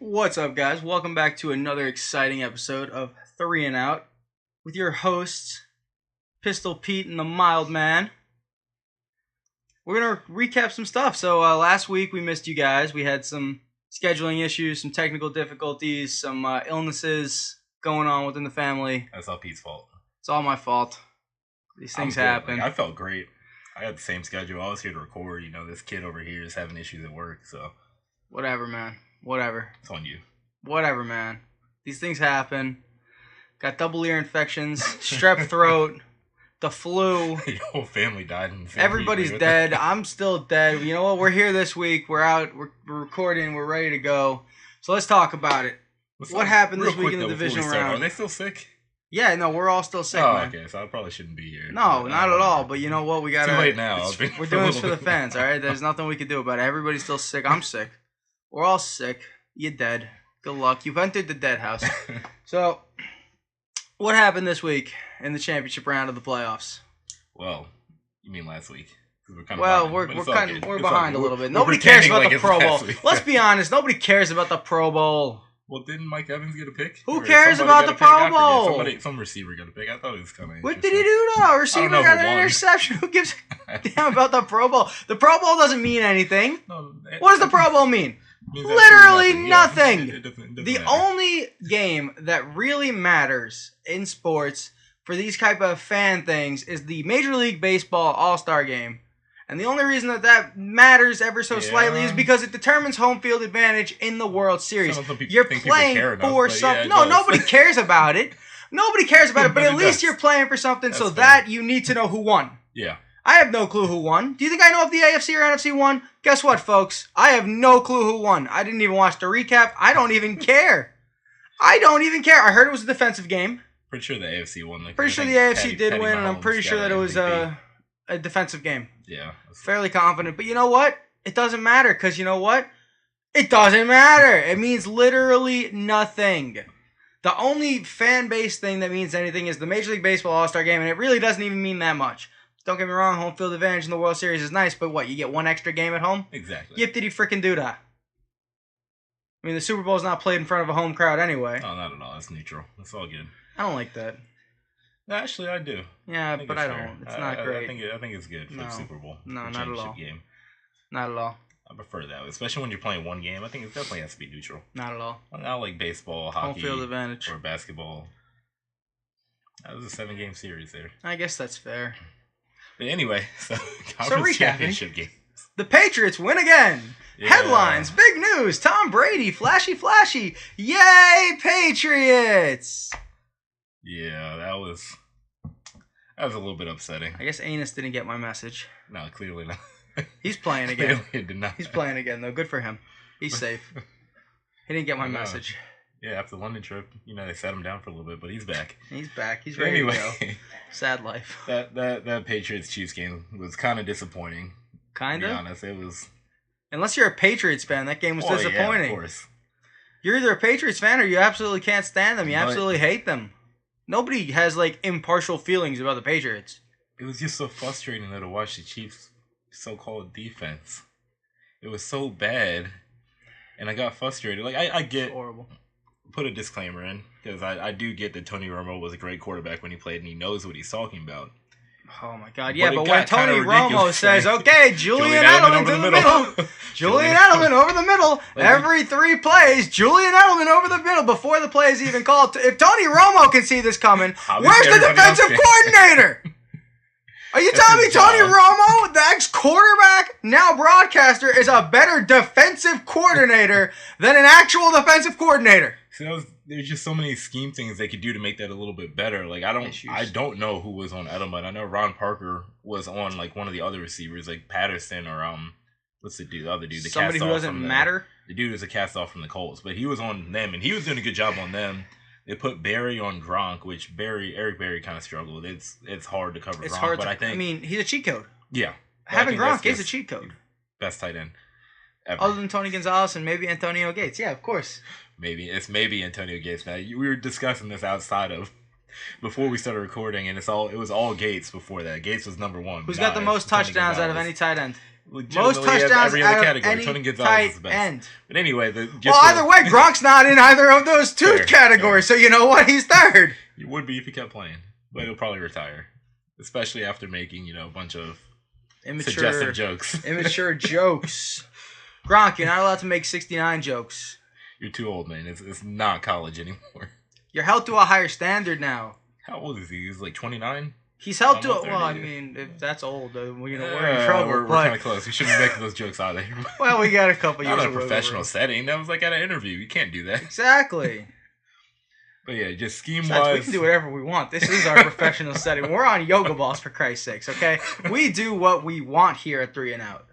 What's up, guys? Welcome back to another exciting episode of 3 and Out with your hosts, Pistol Pete and the Mild Man. We're going to recap some stuff. So last week we missed you guys. We had some scheduling issues, some technical difficulties, some illnesses going on within the family. That's all Pete's fault. It's all my fault. These things happen. I felt great. I had the same schedule. I was here to record. This kid over here is having issues at work, so... Whatever, man. Whatever. It's on you. Whatever, man. These things happen. Got double ear infections, strep throat, the flu. Your whole family died in the same Everybody's dead. I'm still dead. You know what? We're here this week. We're out. We're recording. We're ready to go. So let's talk about it. What happened this week in the divisional round? Are they still sick? Yeah, no, we're all still sick, man. Okay, so I probably shouldn't be here. No, not at all. But you know what? We got too late now. We're doing this for the fans, all right? There's nothing we can do about it. Everybody's still sick. I'm sick. We're all sick. You're dead. Good luck. You've entered the dead house. So, what happened this week in the championship round of the playoffs? Well, you mean last week? We're behind a little bit. Nobody cares about the Pro Bowl. Let's be honest. Nobody cares about the Pro Bowl. Well, didn't Mike Evans get a pick? Who cares about the Pro Bowl? Some receiver got a pick. I thought it was kind of What did he do, though? A receiver got an interception. Who gives a damn about the Pro Bowl? The Pro Bowl doesn't mean anything. No, what does the Pro Bowl mean? Literally nothing. It doesn't the matter. Only game that really matters in sports for these type of fan things is the Major League Baseball All-Star Game. And the only reason that matters ever so slightly is because it determines home field advantage in the World Series. You're playing for something. No, nobody cares about it. Nobody cares about it, but at least you're playing for something so that you need to know who won. Yeah. I have no clue who won. Do you think I know if the AFC or NFC won? Guess what, folks? I have no clue who won. I didn't even watch the recap. I don't even care. I heard it was a defensive game. Pretty sure the AFC won. Pretty sure the AFC did win, and I'm pretty sure that it was a defensive game. Yeah. Fairly confident. But you know what? It doesn't matter, because you know what? It doesn't matter. It means literally nothing. The only fan-based thing that means anything is the Major League Baseball All-Star Game, and it really doesn't even mean that much. Don't get me wrong, home field advantage in the World Series is nice, but what, you get one extra game at home? Exactly. Yippity freaking doo dah. I mean, the Super Bowl's not played in front of a home crowd anyway. No, not at all. That's neutral. That's all good. I don't like that. Actually, I do. Yeah, but I don't. It's not great. I think it's good for the Super Bowl. No, not at all. Game. Not at all. I prefer that, especially when you're playing one game. I think it definitely has to be neutral. Not at all. Not like baseball, hockey, home field advantage, or basketball. That was a 7-game series there. I guess that's fair. But anyway, so championship game. The Patriots win again. Yeah. Headlines, big news. Tom Brady, flashy. Yay, Patriots! Yeah, that was a little bit upsetting. I guess Anus didn't get my message. No, clearly not. He's playing again. Clearly did not. He's playing again, though. Good for him. He's safe. He didn't get my message. Yeah, after the London trip, they sat him down for a little bit, but he's back. He's back. He's ready to go. Sad life. That Patriots-Chiefs game was kind of disappointing. Kind of? To be honest, it was. Unless you're a Patriots fan, that game was disappointing. Yeah, of course. You're either a Patriots fan or you absolutely can't stand them. You absolutely hate them. Nobody has, impartial feelings about the Patriots. It was just so frustrating, though, to watch the Chiefs' so-called defense. It was so bad, and I got frustrated. I get... It's horrible. Put a disclaimer in, because I do get that Tony Romo was a great quarterback when he played, and he knows what he's talking about. Oh, my God. Yeah, but when Tony Romo says, okay, Julian Edelman to the middle. Julian Edelman over the middle. Every 3 plays, Julian Edelman over the middle before the play is even called. If Tony Romo can see this coming, where's the defensive coordinator? Are you telling me Tony Romo, the ex-quarterback, now broadcaster, is a better defensive coordinator than an actual defensive coordinator? See, there's just so many scheme things they could do to make that a little bit better. I don't know who was on Edelman. I know Ron Parker was on one of the other receivers, like Patterson or what's the other dude? Somebody who doesn't matter. The dude was a cast off from the Colts, but he was on them and he was doing a good job on them. They put Barry on Gronk, which Eric Berry kind of struggled. It's hard to cover Gronk, but I think he's a cheat code. Yeah, having Gronk is a cheat code. Best tight end ever. Other than Tony Gonzalez and maybe Antonio Gates. Yeah, of course. Maybe Antonio Gates. Now we were discussing this before we started recording, and it was all Gates before that. Gates was number 1. Who's got the most touchdowns out of any tight end? Most touchdowns out of any tight end. But anyway, either way, Gronk's not in either of those two categories. Fair. So you know what? He's third. He would be if he kept playing, but he'll probably retire, especially after making a bunch of suggestive jokes. Immature jokes. Gronk, you're not allowed to make 69 jokes. You're too old, man. It's not college anymore. You're held to a higher standard now. How old is he? He's like 29? He's held to... Well, I mean, if that's old, we're in trouble. We're kind of close. We shouldn't be making those jokes either. Well, we got a couple years. Not in a professional setting. That was like at an interview. You can't do that. Exactly. But yeah, just scheme-wise... We can do whatever we want. This is our professional setting. We're on yoga balls, for Christ's sakes, okay? We do what we want here at 3 and Out.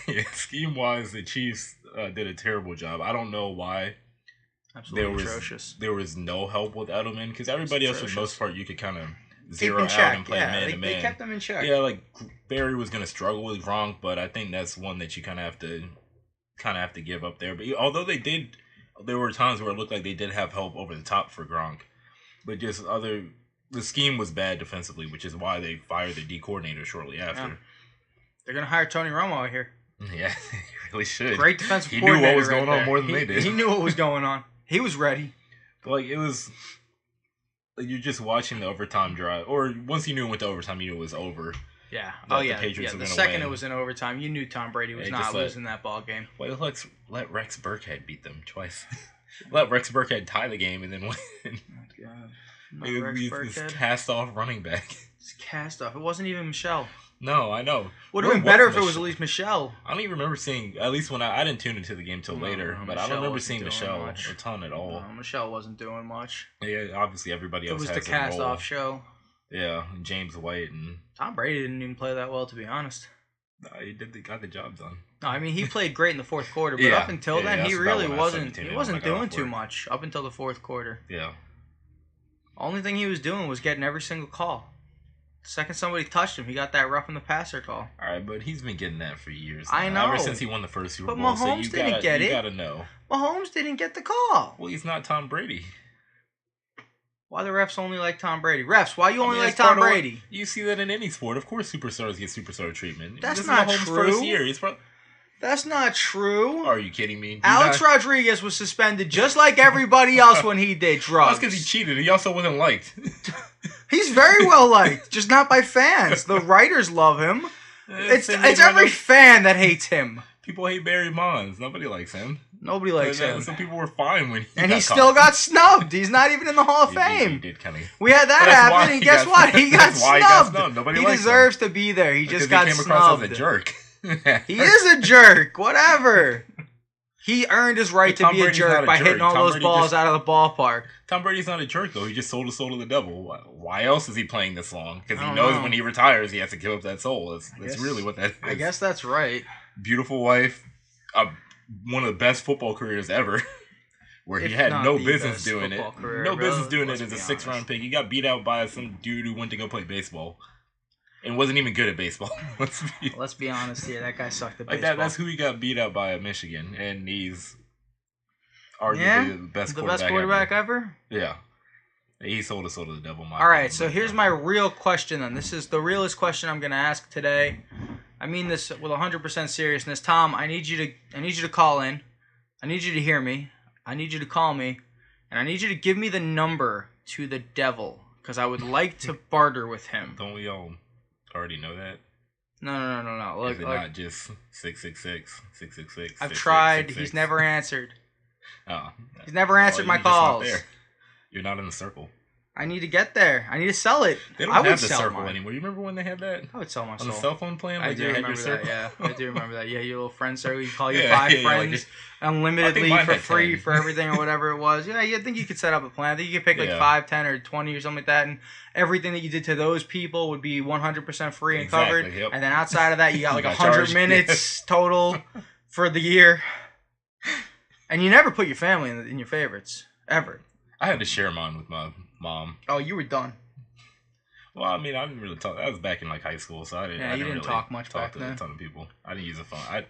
Yeah, scheme-wise, the Chiefs did a terrible job. I don't know why. Absolutely atrocious. There was no help with Edelman, because everybody else, for the most part, you could kind of zero out and play man-to-man. They kept them in check. Yeah, like, Barry was going to struggle with Gronk, but I think that's one that you kind of have to give up there. But although there were times where it looked like they did have help over the top for Gronk, but the scheme was bad defensively, which is why they fired the D coordinator shortly after. Yeah. They're going to hire Tony Romo out here. Yeah, he really should. Great defensive coordinator. He knew what was going on more than they did. He knew what was going on. He was ready. But like it was, like you're just watching the overtime drive, or once you knew it went to overtime, you knew it was over. Yeah. The Patriots were the gonna second win. It was in overtime, you knew Tom Brady was not losing that ball game. Well, let Rex Burkhead beat them twice. Let Rex Burkhead tie the game and then win. Oh, God. This cast off running back. It's cast off. It wasn't even Michelle. No, I know. Would have been better if it was at least Michelle. I don't even remember seeing, at least when I didn't tune into the game till later, but I don't remember seeing Michelle a ton at all. No, Michelle wasn't doing much. Yeah, obviously everybody else has a role. It was the cast-off show. Yeah, and James White and... Tom Brady didn't even play that well, to be honest. No, he got the job done. No, I mean, he played great in the fourth quarter, but up until then, he really wasn't doing too much up until the fourth quarter. Yeah. Only thing he was doing was getting every single call. The second somebody touched him, he got that roughing the passer call. All right, but he's been getting that for years now. I know. Ever since he won the first Super Bowl. But Mahomes didn't get it. You gotta know. Mahomes didn't get the call. Well, he's not Tom Brady. Why the refs only like Tom Brady? Refs, why you only like Tom Brady? You see that in any sport. Of course superstars get superstar treatment. That's not Mahomes' true. First year. That's not true. Are you kidding me? Alex Rodriguez was suspended just like everybody else when he did drugs. That's because he cheated. He also wasn't liked. He's very well liked, just not by fans. The writers love him. It's every fan that hates him. People hate Barry Bonds. Nobody likes him. Nobody likes him. Some people were fine when he still got snubbed. He's not even in the Hall of Fame. He did kind of. We had that happen, and guess what? He got snubbed. Nobody he deserves to be there. He just got snubbed. He came across as a jerk. He is a jerk. Whatever. He earned his right to be a jerk by hitting all those balls out of the ballpark. Tom Brady's not a jerk, though. He just sold his soul to the devil. Why else is he playing this long? Because he knows when he retires, he has to give up that soul. That's really what that is. I guess that's right. Beautiful wife. One of the best football careers ever. Where he had no business doing it. No business doing it as a 6th-round pick. He got beat out by some dude who went to go play baseball. And wasn't even good at baseball. Let's be honest here. That guy sucked at baseball. That's who he got beat out by at Michigan. And he's arguably the best quarterback ever? Yeah. He sold his soul to the devil. All right, so here's my real question then. This is the realest question I'm going to ask today. I mean this with 100% seriousness. Tom, I need you to call in. I need you to hear me. I need you to call me. And I need you to give me the number to the devil. Because I would like to barter with him. Don't we all already know that? No. Look, is it not just 666, 666? I've tried. He's never answered. Oh. He's never answered my calls. You're not in the circle. I need to get there. I need to sell it. They don't have the circle anymore. You remember when they had that? I would sell my soul. On the cell phone plan? I do remember that, yeah. I do remember that. Yeah, your little friend circle. You call your 5 friends unlimitedly for free for everything or whatever it was. Yeah, I think you could set up a plan. I think you could pick 5, 10, or 20 or something like that, and everything that you did to those people would be 100% free and covered. Yep. And then outside of that, you got 100 minutes total for the year. And you never put your family in your favorites. Ever. I had to share mine with my mom. Oh, you were done. Well, I mean, I didn't really talk. That was back in high school, so I didn't. Yeah, you didn't really talk much back to then. A ton of people. I didn't use a phone.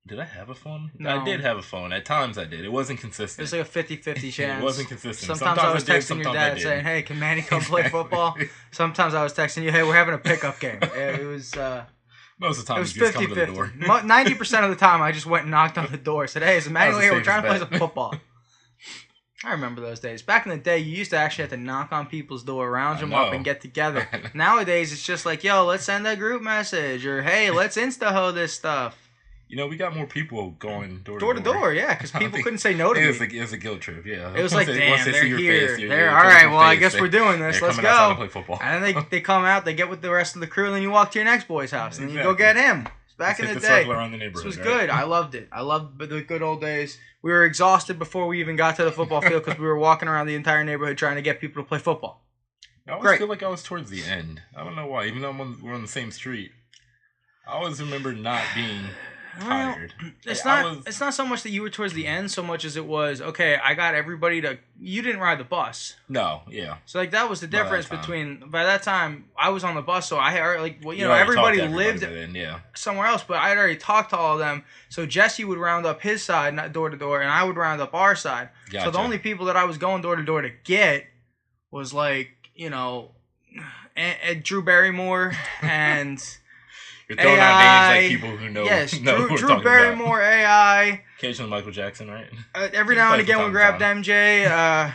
Did I have a phone? No. I did have a phone. At times I did. It wasn't consistent. It was like a 50-50 chance. It wasn't consistent. Sometimes I was texting your dad saying, "Hey, can Manny come play football?" Sometimes I was texting you, "Hey, we're having a pickup game." It was. But Most of the time, it was you just come to the door. 90% of the time, I just went and knocked on the door. Said, "Hey, is Emmanuel here? We're trying to play some football." I remember those days. Back in the day, you used to actually have to knock on people's door, round them up, and get together. Nowadays, it's just like, "Yo, let's send a group message," or "Hey, let's Insta-ho this stuff." You know, we got more people going door to door. Yeah, because people couldn't say no to me. It was a guilt trip, yeah. It was like, damn, they're here. They're all right. Well, I guess we're doing this. Let's go. To play football. And then they come out, they get with the rest of the crew, and then you walk to your next boy's house, and then you go get him. Back in the day, this was good. I loved it. I loved the good old days. We were exhausted before we even got to the football field because we were walking around the entire neighborhood trying to get people to play football. I always feel like I was towards the end. I don't know why. Even though we're on the same street, I always remember not being tired. It's not so much that you were towards the end so much as it was, okay, I got everybody to... You didn't ride the bus. No, yeah. So, like, that was the difference between... By that time, I was on the bus, so I had, like, well, everybody lived somewhere else, but I had already talked to all of them. So, Jesse would round up his side, not door to door, and I would round up our side. Gotcha. So, the only people that I was going door to door to get was, like, Drew Barrymore and... You're throwing out names like people who know. Yes, know Drew Barrymore, about. AI. Occasionally Michael Jackson, right? Every now and again we grabbed MJ.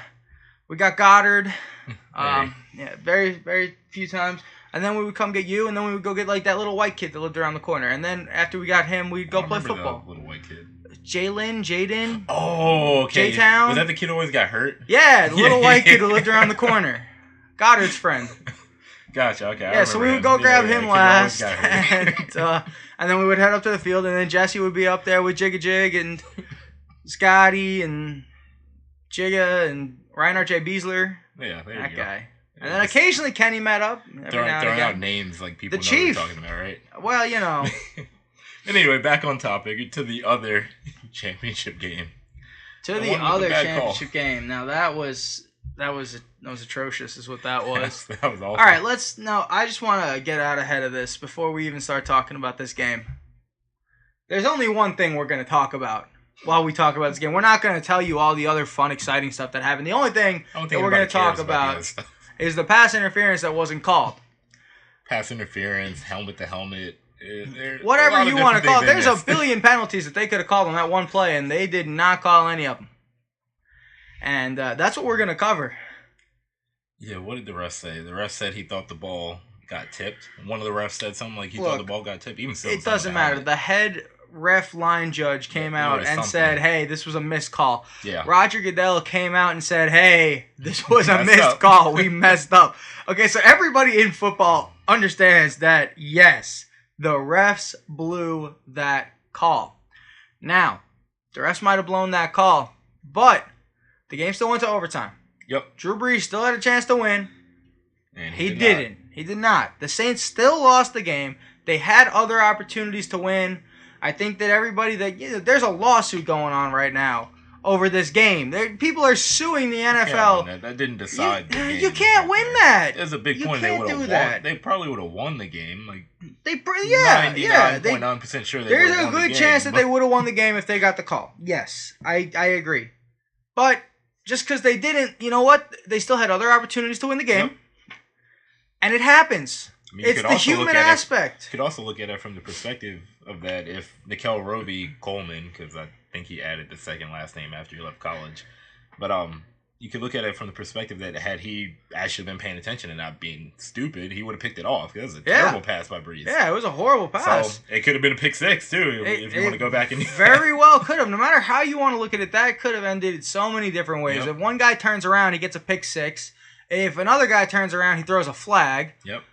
We got Goddard. Yeah, very, very few times. And then we would come get you, and then we would go get like that little white kid that lived around the corner. And then after we got him, we'd go play football. Little white kid. Jaden. Oh, okay. J-Town. Was that the kid who always got hurt? Yeah, the little white kid who lived around the corner. Goddard's friend. Gotcha. Okay. Yeah, so we would go grab him last, and then we would head up to the field, and then Jesse would be up there with Jigga Jig and Scotty and Jigga and Ryan R.J. Beasler. Yeah, there that you go. guy. And then occasionally Kenny met up. Throwing out names like people know what you're talking about, right? Well, you know. Anyway, back on topic to the other championship game. Game. Now that was atrocious, is what that was. Yes, that was awful. All right, I just want to get out ahead of this before we even start talking about this game. There's only one thing we're going to talk about while we talk about this game. We're not going to tell you all the other fun, exciting stuff that happened. The only thing that we're going to talk about is the pass interference that wasn't called. Pass interference, helmet to helmet. Whatever you want to call it. There's a billion penalties that they could have called on that one play, and they did not call any of them. And that's what we're going to cover. Yeah, what did the ref say? The ref said he thought the ball got tipped. One of the refs said something like he thought the ball got tipped. Even so, it doesn't matter. The head ref line judge came out and said, hey, this was a missed call. Yeah. Roger Goodell came out and said, hey, this was a missed call. We messed up. Okay, so everybody in football understands that, yes, the refs blew that call. Now, the refs might have blown that call, but the game still went to overtime. Yep. Drew Brees still had a chance to win. And he didn't. He did not. The Saints still lost the game. They had other opportunities to win. I think that there's a lawsuit going on right now over this game. People are suing the NFL. That didn't decide the game. You can't win that. There's a big point. They would have won. They probably would have won the game. 99.9% sure they there's a good chance that they would have won the game if they got the call. Yes, I agree. But just because they didn't, you know what? They still had other opportunities to win the game. Yep. And it happens. It's the human aspect. You could also look at it from the perspective of that if Nickel Roby Coleman, because I think he added the second last name after he left college, but you could look at it from the perspective that had he actually been paying attention and not being stupid, he would have picked it off. It was a terrible pass by Brees. Yeah, it was a horrible pass. So it could have been a pick six too, if you want to go back and very well could have. No matter how you want to look at it, that could have ended so many different ways. Yep. If one guy turns around, he gets a pick six. If another guy turns around, he throws a flag. Yep.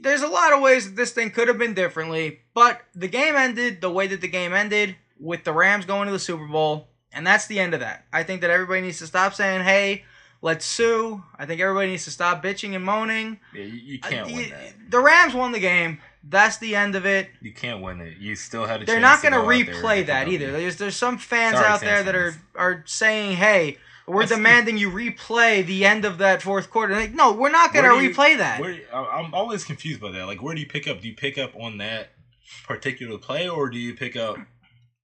There's a lot of ways that this thing could have been differently, but the game ended the way that the game ended, with the Rams going to the Super Bowl, and that's the end of that. I think that everybody needs to stop saying, hey, let's sue. I think everybody needs to stop bitching and moaning. Yeah, you can't win that. The Rams won the game. That's the end of it. You can't win it. You still had a chance. They're not going to replay that either. There's some fans out there that are saying, hey, we're demanding you replay the end of that fourth quarter. Like, no, we're not going to replay that. I'm always confused by that. Like, where do you pick up? Do you pick up on that particular play, or do you pick up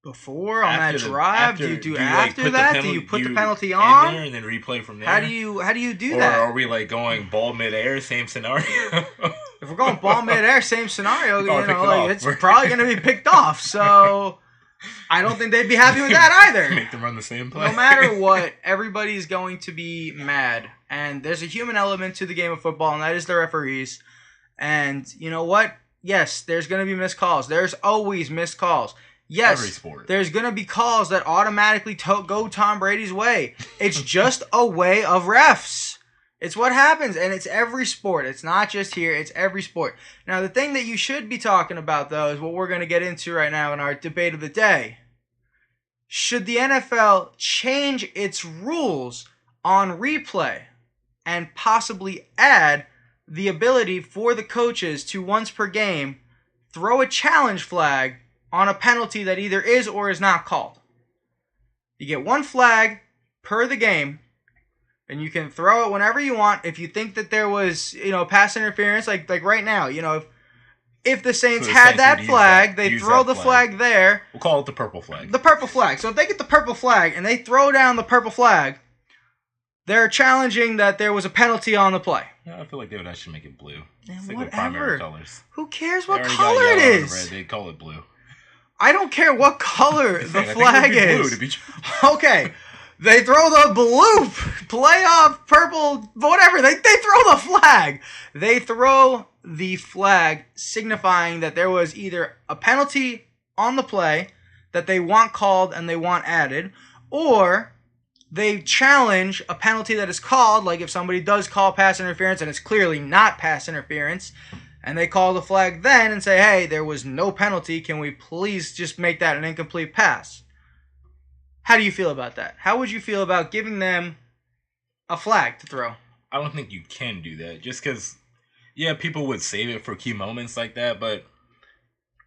before on that drive? Do you do after that? Do you put the penalty on there and then replay from there? How do you do or that? Or are we like going ball midair, same scenario? If we're we're going ball midair, same scenario. It's probably going to be picked off. So I don't think they'd be happy with that either. Make them run the same play. No matter what, everybody's going to be mad. And there's a human element to the game of football, and that is the referees. And you know what? Yes, there's going to be missed calls. There's always missed calls. Yes, every sport. There's going to be calls that automatically go Tom Brady's way. It's just a way of refs. It's what happens, and it's every sport. It's not just here. It's every sport. Now, the thing that you should be talking about, though, is what we're going to get into right now in our debate of the day. Should the NFL change its rules on replay and possibly add the ability for the coaches to once per game throw a challenge flag on a penalty that either is or is not called? You get one flag per the game, and you can throw it whenever you want. If you think that there was, pass interference, like right now, if the Saints had that flag, they throw the flag there. We'll call it the purple flag. The purple flag. So if they get the purple flag and they throw down the purple flag, they're challenging that there was a penalty on the play. Yeah, I feel like they would actually make it blue. It's like whatever. The primary colors. Who cares what color it is? Red. They call it blue. I don't care what color the flag is. Blue, okay. They throw the blue playoff purple, whatever. They throw the flag. They throw the flag signifying that there was either a penalty on the play that they want called and they want added, or they challenge a penalty that is called, like if somebody does call pass interference and it's clearly not pass interference, and they call the flag then and say, hey, there was no penalty. Can we please just make that an incomplete pass? How do you feel about that? How would you feel about giving them a flag to throw? I don't think you can do that. Just because, yeah, people would save it for key moments like that, but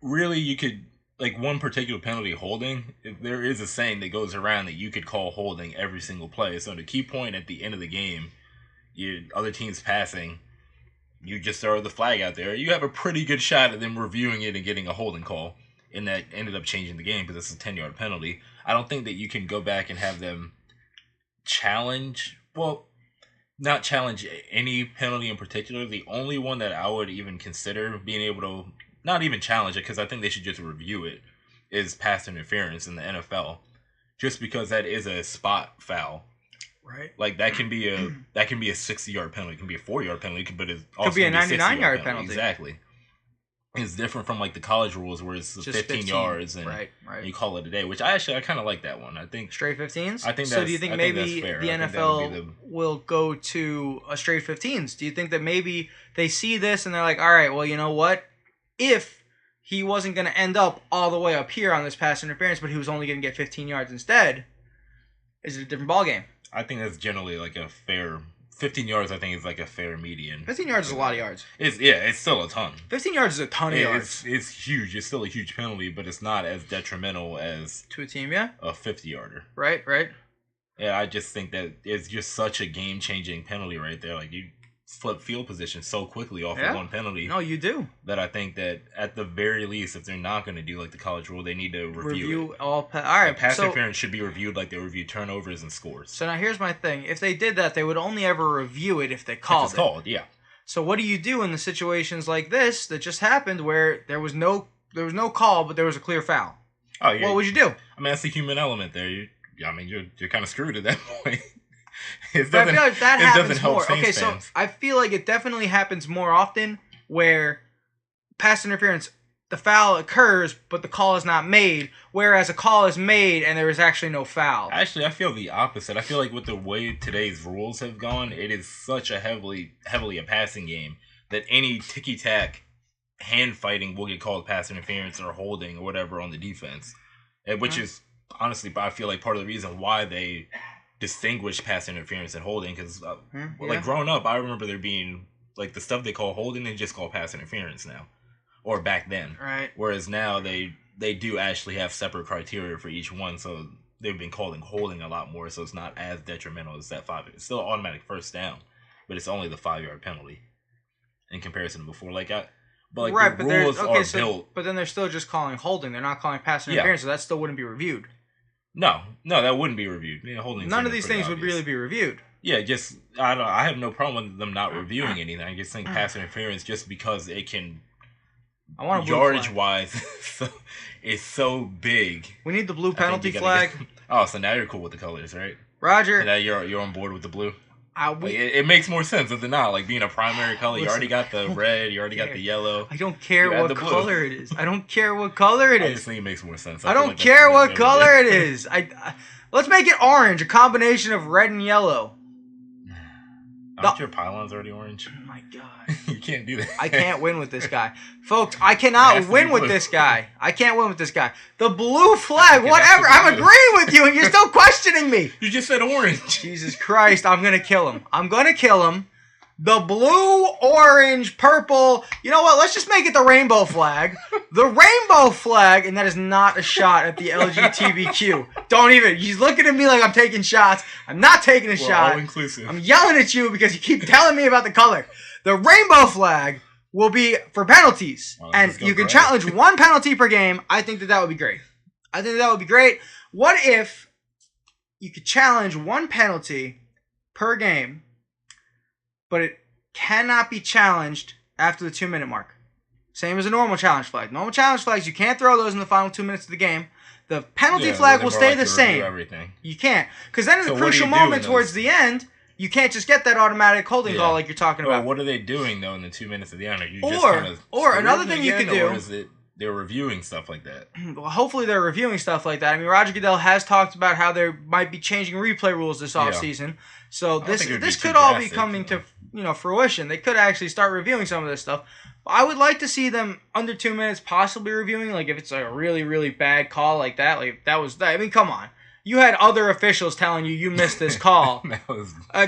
really you could, like one particular penalty, holding, there is a saying that goes around that you could call holding every single play. So the key point at the end of the game, other teams passing, you just throw the flag out there. You have a pretty good shot at them reviewing it and getting a holding call. And that ended up changing the game because it's a 10-yard penalty. I don't think that you can go back and have them not challenge any penalty in particular. The only one that I would even consider being able to not even challenge it, because I think they should just review it, is pass interference in the NFL. Just because that is a spot foul. Right. Like that can be a 60-yard penalty. It can be a 4-yard penalty, but it also could be a 99-yard penalty. Exactly. It's different from like the college rules where it's just 15 yards and you call it a day, which I kind of like that one. I think straight 15s. I think so. Do you think maybe the NFL will go to a straight 15s? Do you think that maybe they see this and they're like, all right, well, you know what? If he wasn't going to end up all the way up here on this pass interference, but he was only going to get 15 yards instead, is it a different ballgame? I think that's generally like a fair. 15 yards, I think, is like a fair median. 15 yards is a lot of yards. It's still a ton. 15 yards is a ton of yards. It's huge. It's still a huge penalty, but it's not as detrimental as to a team, yeah. A 50-yarder. Right. Yeah, I just think that it's just such a game-changing penalty right there. Like you flip field position so quickly off of one penalty. No, you do. That I think that at the very least, if they're not going to do like the college rule, they need to review it. All right, pass interference should be reviewed like they review turnovers and scores. So now here's my thing: if they did that, they would only ever review it if they called it. If it's called, yeah. So what do you do in the situations like this that just happened where there was no call, but there was a clear foul? Oh, what would you do? I mean, that's the human element there. You're kind of screwed at that point. I feel like that happens more. Okay, so I feel like it definitely happens more often where pass interference, the foul occurs, but the call is not made, whereas a call is made and there is actually no foul. Actually, I feel the opposite. I feel like with the way today's rules have gone, it is such a heavily a passing game that any ticky-tack hand fighting will get called pass interference or holding or whatever on the defense, which is honestly, I feel like part of the reason why they distinguish pass interference and holding, because like growing up, I remember there being like the stuff they call holding, they just call pass interference now, or back then. Right. Whereas now they do actually have separate criteria for each one, so they've been calling holding a lot more, so it's not as detrimental as that 5. It's still automatic first down, but it's only the 5-yard penalty in comparison to before. The rules are built. But then they're still just calling holding. They're not calling pass interference, so that still wouldn't be reviewed. No, that wouldn't be reviewed. Holding. None of these things would really be reviewed. Yeah, just I don't. I have no problem with them not reviewing anything. I just think pass interference, just because it can, yardage wise, it's so big. We need the blue penalty flag. Oh, so now you're cool with the colors, right? Roger. So now you're on board with the blue. It makes more sense, does it not? Like being a primary color, you already got the red, you already got the yellow. I don't care what color it is. I don't care what color it is. I just think it makes more sense. I don't care what color it is. Let's make it orange, a combination of red and yellow. Aren't your pylons already orange? Oh my god. You can't do that. I can't win with this guy. Folks, I cannot win with this guy. I can't win with this guy. The blue flag, whatever. I'm agreeing with you and you're still questioning me. You just said orange. Jesus Christ, I'm going to kill him. I'm going to kill him. The blue, orange, purple. You know what? Let's just make it the rainbow flag. The rainbow flag, and that is not a shot at the LGBTQ. Don't even. He's looking at me like I'm taking shots. I'm not taking a shot. All inclusive. I'm yelling at you because you keep telling me about the color. The rainbow flag will be for penalties, and you can challenge one penalty per game. I think that would be great. What if you could challenge one penalty per game, but it cannot be challenged after the 2-minute mark? Same as a normal challenge flag. Normal challenge flags, you can't throw those in the final 2 minutes of the game. The penalty flag will stay the same. You can't. Because then in the crucial moment towards the end, you can't just get that automatic holding call like you're talking about. What are they doing, though, in the 2 minutes of the end? Are you or another thing you could do. Or is it they're reviewing stuff like that? Well, hopefully they're reviewing stuff like that. I mean, Roger Goodell has talked about how they might be changing replay rules this offseason. So this could all be coming to fruition. They could actually start reviewing some of this stuff. I would like to see them under 2 minutes possibly reviewing, like if it's a really, really bad call like that. Like that was that. I mean, come on. You had other officials telling you missed this call.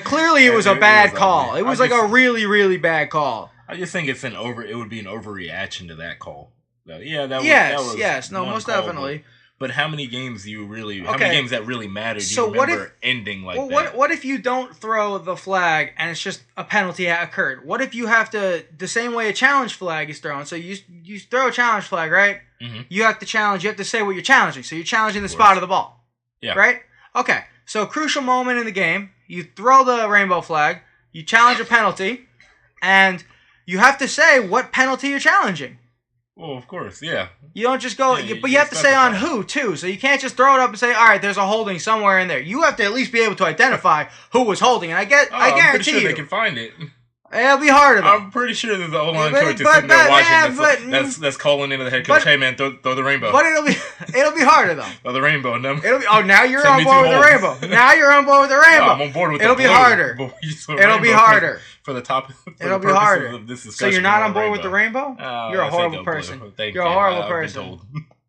Clearly, it was a bad call. It was like a really, really bad call. I just think it would be an overreaction to that call. Yeah, that was most definitely. But how many games how many games that really mattered? Do you remember ending like that? What if you don't throw the flag and it's just a penalty occurred? What if you have to, the same way a challenge flag is thrown? So you throw a challenge flag, right? Mm-hmm. You have to challenge. You have to say what you're challenging. So you're challenging the spot of the ball. Yeah. Right? Okay. So crucial moment in the game, you throw the rainbow flag, you challenge a penalty, and you have to say what penalty you're challenging. Well, of course, yeah. You don't just go, but you have to say on who, too. So you can't just throw it up and say, all right, there's a holding somewhere in there. You have to at least be able to identify who was holding. And I guarantee I'm pretty sure they can find it. It'll be harder, though. I'm pretty sure there's an O-line coach sitting there watching that's calling into the head coach, hey, man, throw the rainbow. But it'll be harder, though. Throw the rainbow. Now you're on board with the rainbow. Now you're on board with the rainbow. No, I'm on board with it'll the be harder. It'll be harder. For the top. It'll be harder. So you're not on board with the rainbow? You're a horrible person. You're a horrible person.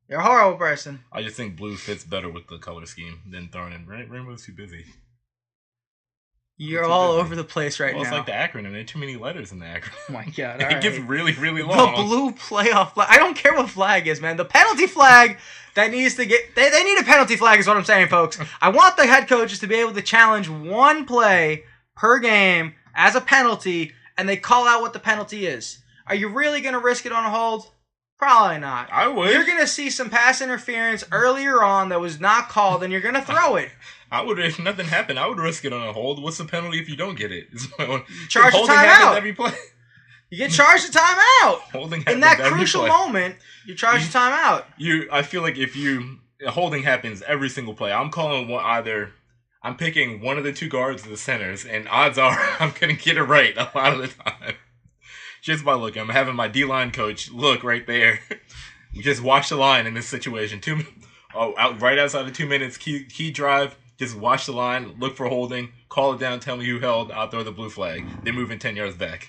You're a horrible person. I just think blue fits better with the color scheme than throwing in rainbow's too busy. You're all over the place right now. It's like the acronym. There are too many letters in the acronym. Oh my god! It gets really, really long. The blue playoff flag. I don't care what flag is, man. The penalty flag that needs to get. They need a penalty flag, is what I'm saying, folks. I want the head coaches to be able to challenge one play per game as a penalty, and they call out what the penalty is. Are you really going to risk it on a hold? Probably not. I would. You're going to see some pass interference earlier on that was not called, and you're going to throw it. If nothing happened, I would risk it on a hold. What's the penalty if you don't get it? Charge a timeout. Every play. You get charged a timeout. Holding in that crucial moment, you charge a timeout. I feel like if holding happens every single play, I'm calling I'm picking one of the two guards or the centers, and odds are I'm going to get it right a lot of the time. Just by looking. I'm having my D-line coach look right there. Just watch the line in this situation. Right outside of 2 minutes, key drive. Just watch the line, look for holding, call it down, tell me who held, I'll throw the blue flag. They're moving 10 yards back.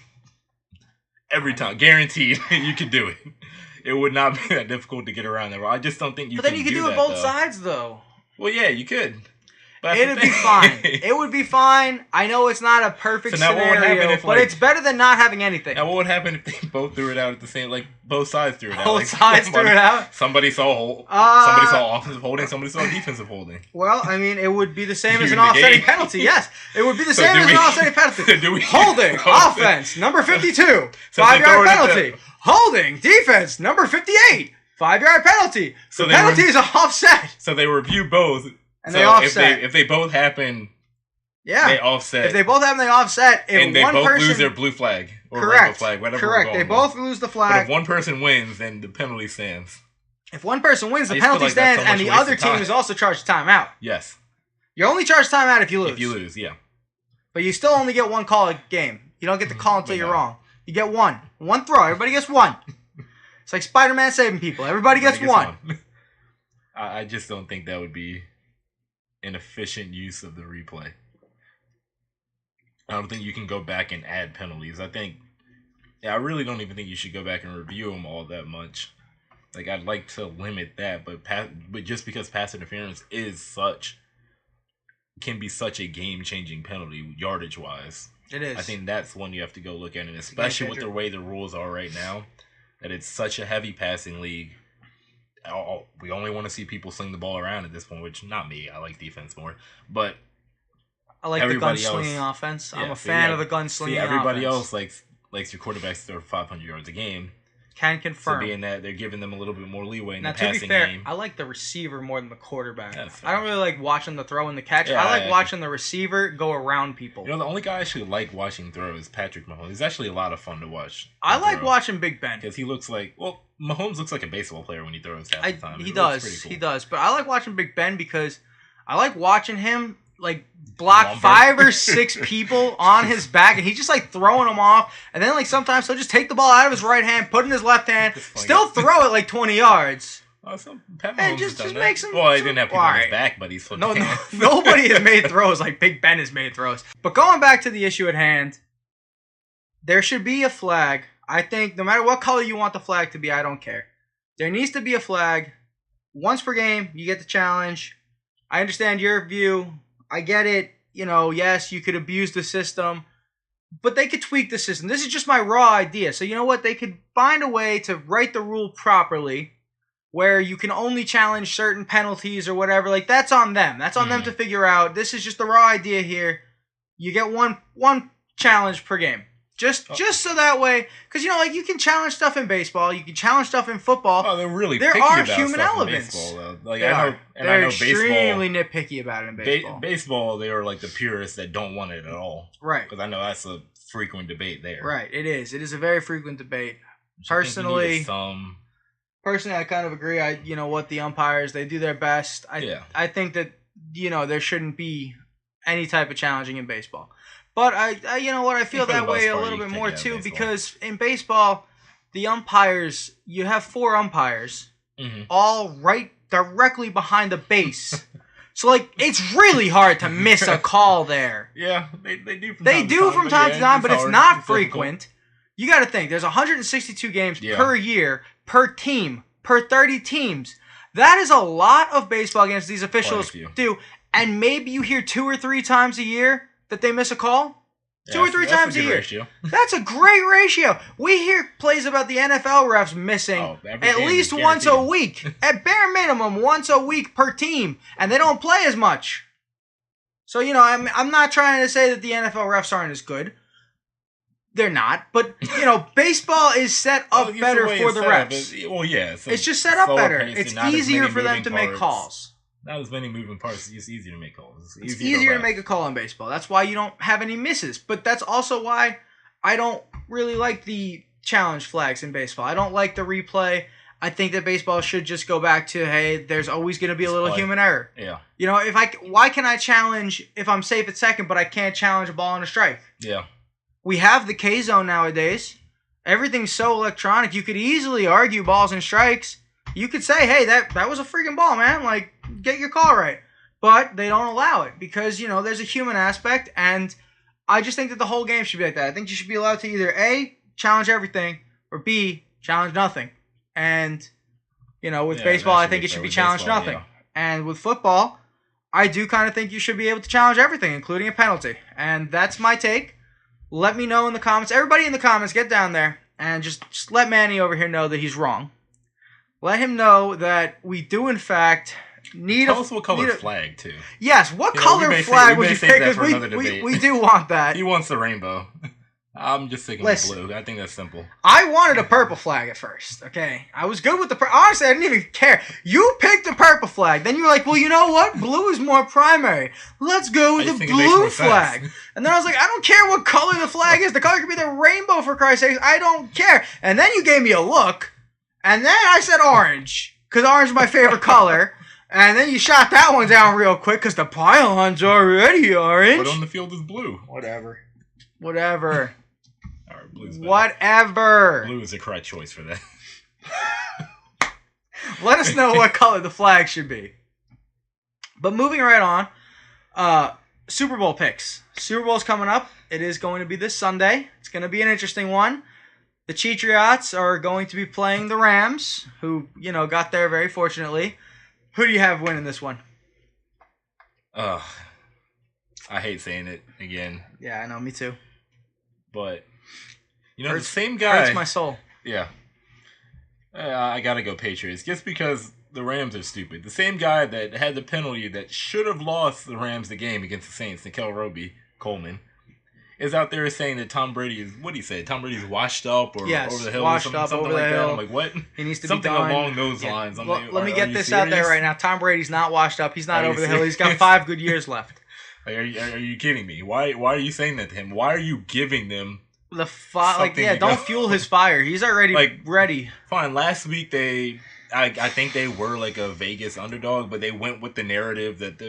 Every time. Guaranteed you could do it. It would not be that difficult to get around there. I just don't think you can do that. But then you could do it both sides, though. Well, yeah, you could. It'd be fine. It would be fine. I know it's not a perfect scenario, but it's better than not having anything. Now, what would happen if they both threw it out at the same, both sides threw it out? Both sides threw it out? Somebody saw offensive holding, somebody saw defensive holding. Well, I mean, it would be the same as an offsetting penalty, yes. It would be the same as an offsetting penalty. Holding, offense, number 52, 5-yard penalty. Holding, defense, number 58, 5-yard penalty. So the penalty is an offset. So they review both. And they offset. If they both happen Yeah. They offset. If they both have them, they offset. If and they one both person, lose their blue flag or correct, rainbow flag, whatever. Correct. They both lose the flag. But if one person wins, then the penalty stands. If one person wins, the penalty stands, and the other team is also charged timeout. Yes. You're only charged timeout if you lose. If you lose, yeah. But you still only get one call a game. You don't get to call until you're wrong. You get one. One throw. Everybody gets one. It's like Spider-Man saving people. Everybody gets one. I just don't think that would be an efficient use of the replay. I don't think you can go back and add penalties. I really don't even think you should go back and review them all that much. Like, I'd like to limit that, but just because pass interference can be such a game-changing penalty, yardage-wise. It is. I think that's one you have to go look at, and especially with the way the rules are right now, that it's such a heavy passing league. We only want to see people sling the ball around at this point, which, not me. I like defense more. But I like the gunslinging offense. I'm a fan of the gunslinging offense. Everybody else likes your quarterbacks to throw 500 yards a game. Can confirm. So being that they're giving them a little bit more leeway in the passing game. To be fair, I like the receiver more than the quarterback. I don't really like watching the throw and the catch. I like watching the receiver go around people. The only guy I actually like watching throw is Patrick Mahomes. He's actually a lot of fun to watch. I like watching Big Ben. Because he looks like, Mahomes looks like a baseball player when he throws half the time. He does. But I like watching Big Ben because I like watching him block 5 or 6 people on his back, and he's just throwing them off. And then sometimes he'll just take the ball out of his right hand, put it in his left hand, still throw it 20 yards. And just make some. Well, he didn't have people on his back, but he's nobody has made throws like Big Ben has made throws. But going back to the issue at hand, there should be a flag. I think no matter what color you want the flag to be, I don't care. There needs to be a flag. Once per game, you get the challenge. I understand your view. I get it. Yes, you could abuse the system, but they could tweak the system. This is just my raw idea. So you know what? They could find a way to write the rule properly where you can only challenge certain penalties or whatever. That's on them. That's on them to figure out. This is just the raw idea here. You get one challenge per game. Just so that way, because you can challenge stuff in baseball, you can challenge stuff in football. Oh, they're really there picky are about human stuff elements. In baseball, though. They're extremely nitpicky about it in baseball. Baseball, they are the purists that don't want it at all. Right. Because I know that's a frequent debate there. Right. It is. It is a very frequent debate. Personally, I kind of agree. The umpires, they do their best. I think that there shouldn't be any type of challenging in baseball. But I feel that way a little bit more too, because in baseball, the umpires, you have 4 umpires, all right directly behind the base. So it's really hard to miss a call there. Yeah, they do. From time to time, but it's not frequent. You got to think there's 162 games per year per team per 30 teams. That is a lot of baseball games these officials do, and maybe you hear 2 or 3 times a year that they miss a call? 2 or 3 times a year. Ratio. That's a great ratio. We hear plays about the NFL refs missing at least once a week. At bare minimum, once a week per team. And they don't play as much. So, I'm not trying to say that the NFL refs aren't as good. They're not. But, baseball is set up better for the refs. It's just set up better. It's easier for them to make calls. Not as many moving parts. It's just easier to make calls. It's easier to make a call in baseball. That's why you don't have any misses. But that's also why I don't really like the challenge flags in baseball. I don't like the replay. I think that baseball should just go back to, hey, there's always going to be a little human error. Yeah. Why can I challenge if I'm safe at second, but I can't challenge a ball on a strike? Yeah. We have the K-zone nowadays. Everything's so electronic. You could easily argue balls and strikes. You could say, hey, that was a freaking ball, man. Get your call right. But they don't allow it because, there's a human aspect, and I just think that the whole game should be like that. I think you should be allowed to either A, challenge everything, or B, challenge nothing. And, with baseball, I think it should be challenge nothing. Yeah. And with football, I do kind of think you should be able to challenge everything, including a penalty. And that's my take. Let me know in the comments. Everybody in the comments, get down there and just let Manny over here know that he's wrong. Let him know that we do, in fact, need Tell us what color flag, too. Yes, what color flag would you pick? Because we do want that. He wants the rainbow. I'm just sticking with blue. I think that's simple. I wanted a purple flag at first, okay? I was good with the honestly, I didn't even care. You picked the purple flag. Then you were like, well, you know what? Blue is more primary. Let's go with the blue flag. And then I was like, I don't care what color the flag is. The color could be the rainbow, for Christ's sake. I don't care. And then you gave me a look. And then I said orange. Because orange is my favorite color. And then you shot that one down real quick because the pylon's already orange. But on the field is blue. Whatever. All right, blue's better. Whatever. Blue is the correct choice for that. Let us know what color the flag should be. But moving right on, Super Bowl picks. Super Bowl's coming up. It is going to be this Sunday. It's going to be an interesting one. The Cheatriots are going to be playing the Rams, who, got there very fortunately. Who do you have winning this one? I hate saying it again. Yeah, I know. Me too. But, the same guy... Hurts my soul. Yeah. I gotta go Patriots. Just because the Rams are stupid. The same guy that had the penalty that should have lost the Rams the game against the Saints, Nickel Coleman, is out there saying that Tom Brady is... What did he say? Tom Brady's washed up or over the hill or something like that. I'm like, what? He needs to something be done. Along those lines. I'm like, let me get this out there right now. Tom Brady's not washed up. He's not over the hill. He's got 5 good years left. Like, are you kidding me? Why are you saying that to him? Why are you giving them... don't fuel his fire. He's already ready. Fine. Last week I think they were like a Vegas underdog, but they went with the narrative that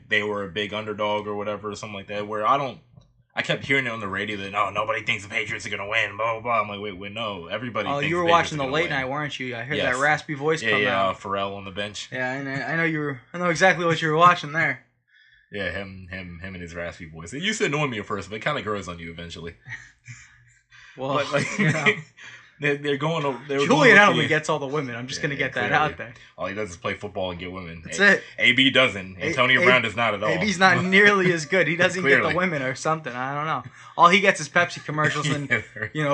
they were a big underdog or whatever, or something like that. Where I kept hearing it on the radio that nobody thinks the Patriots are gonna win. Blah blah blah. I'm like, wait, no, everybody. Oh, thinks you were the watching the late win. night, weren't you? I heard that raspy voice come out. Yeah, Pharrell on the bench. Yeah, I know you were. I know exactly what you were watching there. Yeah, him and his raspy voice. It used to annoy me at first, but it kind of grows on you eventually. Well, but they're going. Julian Edelman gets all the women. I'm just gonna get that out there. All he does is play football and get women. That's it. AB doesn't. Antonio Brown does not at all. AB's not nearly as good. He doesn't get the women or something. I don't know. All he gets is Pepsi commercials and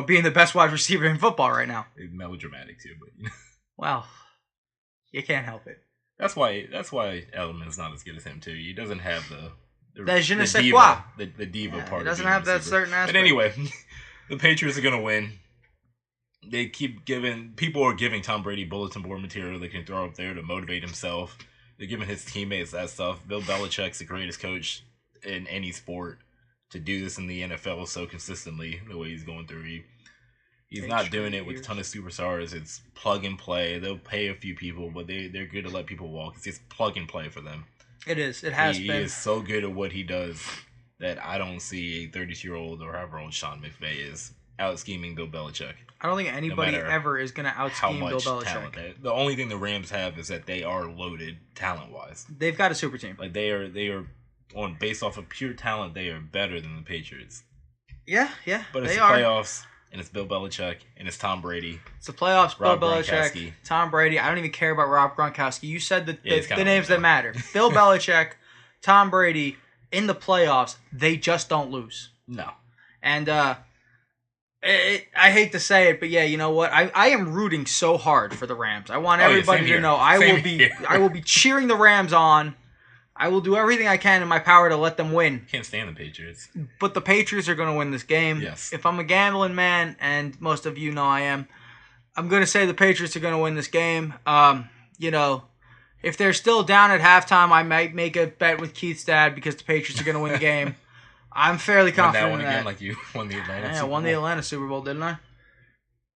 being the best wide receiver in football right now. Melodramatic too, but well, you can't help it. That's why Edelman's not as good as him too. He doesn't have the je ne sais quoi. The diva part. He doesn't have that certain aspect. But anyway, the Patriots are gonna win. They keep people are giving Tom Brady bulletin board material they can throw up there to motivate himself. They're giving his teammates that stuff. Bill Belichick's the greatest coach in any sport to do this in the NFL so consistently the way he's going through. He's not doing it with a ton of superstars. It's plug and play. They'll pay a few people, but they're good to let people walk. It's just plug and play for them. It is. It has been. He is so good at what he does that I don't see a 32-year-old or however old Sean McVay is out scheming Bill Belichick. I don't think anybody ever is going to out-scheme Bill Belichick. The only thing the Rams have is that they are loaded talent-wise. They've got a super team. Like they are based off of pure talent, they are better than the Patriots. Yeah. But it's the playoffs, and it's Bill Belichick, and it's Tom Brady. It's the playoffs, Bill Belichick, Tom Brady. I don't even care about Rob Gronkowski. You said the names that matter. Bill Belichick, Tom Brady, in the playoffs, they just don't lose. No. And I hate to say it, but yeah, you know what? I am rooting so hard for the Rams. I want everybody to know I will be cheering the Rams on. I will do everything I can in my power to let them win. Can't stand the Patriots. But the Patriots are going to win this game. Yes. If I'm a gambling man, and most of you know I am, I'm going to say the Patriots are going to win this game. If they're still down at halftime, I might make a bet with Keith's dad because the Patriots are going to win the game. I'm fairly confident in that. Again, like you won the Atlanta Super Bowl. Yeah, I won the Atlanta Super Bowl, didn't I?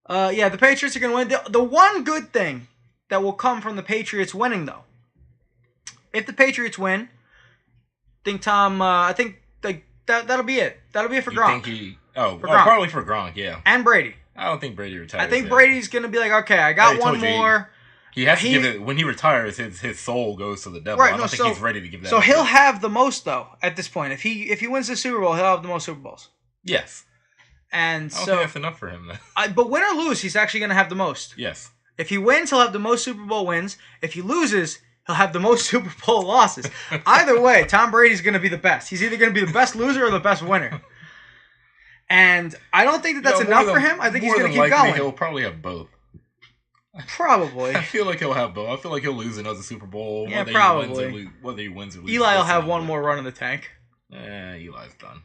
The Patriots are going to win. The one good thing that will come from the Patriots winning, though, if the Patriots win, I think that'll be it. That'll be it for Gronk. Probably for Gronk, yeah. And Brady. I don't think Brady retires. I think Brady's going to be like, okay, I got one more. He has to give it when he retires. His soul goes to the devil. Right, I don't think he's ready to give that. So he'll have the most though at this point. If he wins the Super Bowl, he'll have the most Super Bowls. Yes. And I don't think that's enough for him then. But win or lose, he's actually going to have the most. Yes. If he wins, he'll have the most Super Bowl wins. If he loses, he'll have the most Super Bowl losses. Either way, Tom Brady's going to be the best. He's either going to be the best loser or the best winner. And I don't think that's enough for him. I think he's going to keep going. He'll probably have both. Probably. I feel like he'll have both. I feel like he'll lose another Super Bowl. Yeah, probably. Whether he wins or loses. Eli will have one more run in the tank. Eli's done.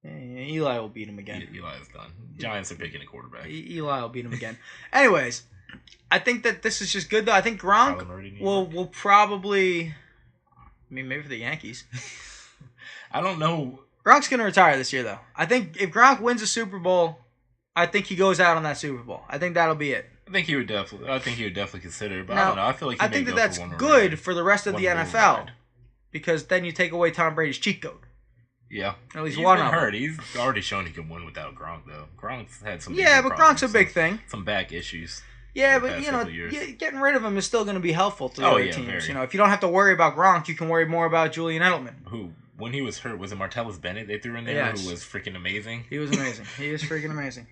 Eli will beat him again. Eli's done. Giants are picking a quarterback. Eli will beat him again. Anyways, I think that this is just good, though. I think Gronk will probably... maybe for the Yankees. I don't know. Gronk's going to retire this year, though. I think if Gronk wins a Super Bowl, I think he goes out on that Super Bowl. I think that'll be it. I think he would definitely consider it, but I don't know. I feel like I think that's good for the rest of the NFL because then you take away Tom Brady's cheat code. Yeah, at least one of them. Hurt. He's already shown he can win without Gronk, though. Gronk's had some. Yeah, but Gronk's a big thing. Some back issues. Yeah, but getting rid of him is still going to be helpful to the other teams. Very. If you don't have to worry about Gronk, you can worry more about Julian Edelman. Who, when he was hurt, was it Martellus Bennett they threw in there? Yes. Who was freaking amazing. He was amazing. He is freaking amazing.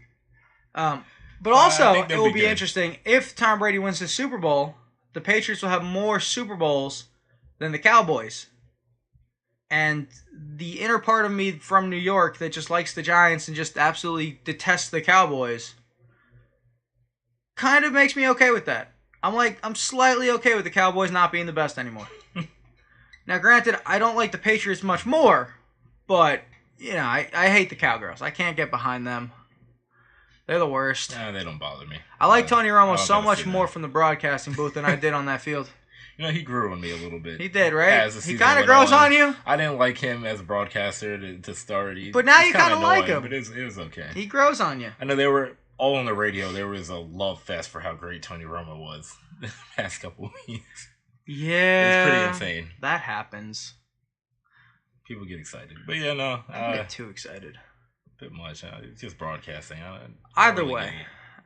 But also, it will be interesting if Tom Brady wins the Super Bowl. The Patriots will have more Super Bowls than the Cowboys. And the inner part of me from New York that just likes the Giants and just absolutely detests the Cowboys kind of makes me okay with that. I'm slightly okay with the Cowboys not being the best anymore. Now, granted, I don't like the Patriots much more, but, I hate the Cowgirls. I can't get behind them. They're the worst. Nah, they don't bother me. I like Tony Romo so much more from the broadcasting booth than I did on that field. He grew on me a little bit. He did, right? He kind of grows on you. I didn't like him as a broadcaster to start. But now you kind of like him. But it was okay. He grows on you. I know they were all on the radio. There was a love fest for how great Tony Romo was the past couple of weeks. Yeah. It's pretty insane. That happens. People get excited. But yeah, no. I get too excited. A bit much. It's just broadcasting. Either way.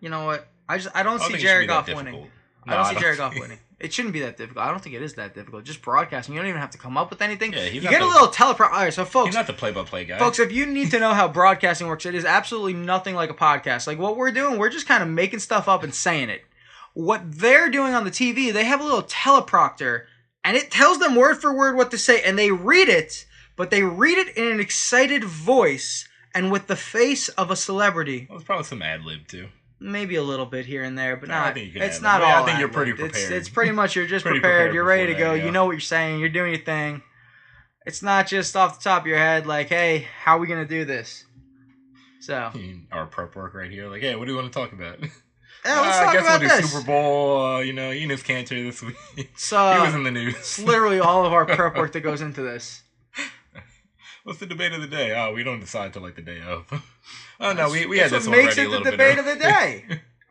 You know what? I don't see Jared Goff winning. I don't see Jared Goff winning. It shouldn't be that difficult. I don't think it is that difficult. Just broadcasting. You don't even have to come up with anything. Yeah, you get a little teleprompter. All right, so folks. He's not the play-by-play guy. Folks, if you need to know how broadcasting works, it is absolutely nothing like a podcast. Like what we're doing, we're just kind of making stuff up and saying it. What they're doing on the TV, they have a little teleprompter, and it tells them word for word what to say, and they read it, but they read it in an excited voice and with the face of a celebrity. Well, there's probably some ad-lib, too. Maybe a little bit here and there, but not. I think you can it's not all. I think you're pretty prepared. It's pretty much you're just prepared. You're ready to go. You know what you're saying. You're doing your thing. It's not just off the top of your head like, hey, how are we going to do this? So. Our prep work right here. Like, hey, what do you want to talk about? Yeah, let's talk about this. I guess we'll do Super Bowl, Enos Cantor this week. He was in the news. It's literally all of our prep work that goes into this. What's the debate of the day? Oh, we don't decide till like the day of. Oh, no, we had this one ready a little bit. It makes it the debate of the day.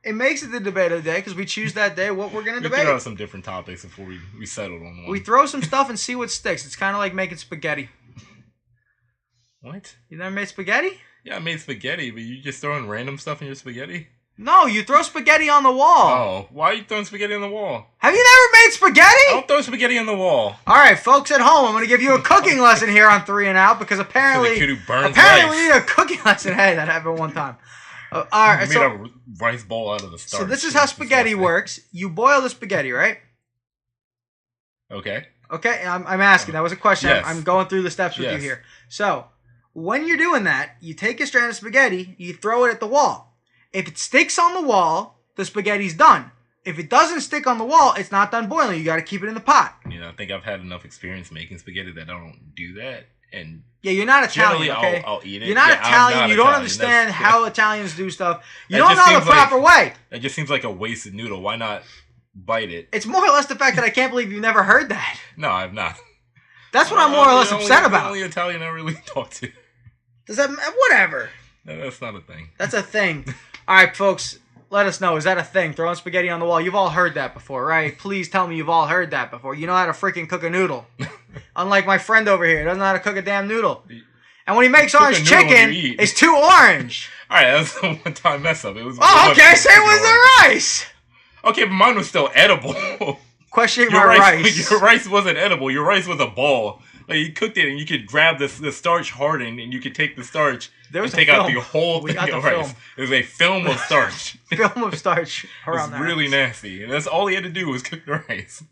It makes it the debate of the day because we choose that day what we're going to debate. We throw out some different topics before we settled on one. We throw some stuff and see what sticks. It's kind of like making spaghetti. What? You never made spaghetti? Yeah, I made spaghetti, but you just throwing random stuff in your spaghetti? No, you throw spaghetti on the wall. Oh, why are you throwing spaghetti on the wall? Have you never made spaghetti? I don't throw spaghetti on the wall. All right, folks at home, I'm going to give you a cooking lesson here on 3 and Out because apparently we need a cooking lesson. Hey, that happened one time. All right, made a rice bowl out of the starch. So this is how spaghetti works. You boil the spaghetti, right? Okay. Okay, I'm asking. That was a question. Yes. I'm going through the steps with you here. So when you're doing that, you take a strand of spaghetti, you throw it at the wall. If it sticks on the wall, the spaghetti's done. If it doesn't stick on the wall, it's not done boiling. You got to keep it in the pot. I think I've had enough experience making spaghetti that I don't do that. And yeah, you're not Italian, okay? I'll eat it. You're not Italian. You don't understand how Italians do stuff. You don't know the proper way. It just seems like a wasted noodle. Why not bite it? It's more or less the fact that I can't believe you've never heard that. No, I've not. That's what I'm more or less upset about. The only Italian I really talk to. Does that whatever? No, that's not a thing. That's a thing. All right, folks, let us know. Is that a thing? Throwing spaghetti on the wall. You've all heard that before, right? Please tell me you've all heard that before. You know how to freaking cook a noodle. Unlike my friend over here, doesn't know how to cook a damn noodle. And when he makes orange chicken, it's too orange. All right, that's a one-time mess up. It was. Oh, okay. Say it was the rice. Okay, but mine was still edible. Question my rice. Your rice wasn't edible. Your rice was a ball. Like you cooked it, and you could grab the starch hardened, and you could take the starch and take out the whole thing of rice. It was a film of starch. Film of starch around that. It was really nasty, and that's all he had to do was cook the rice.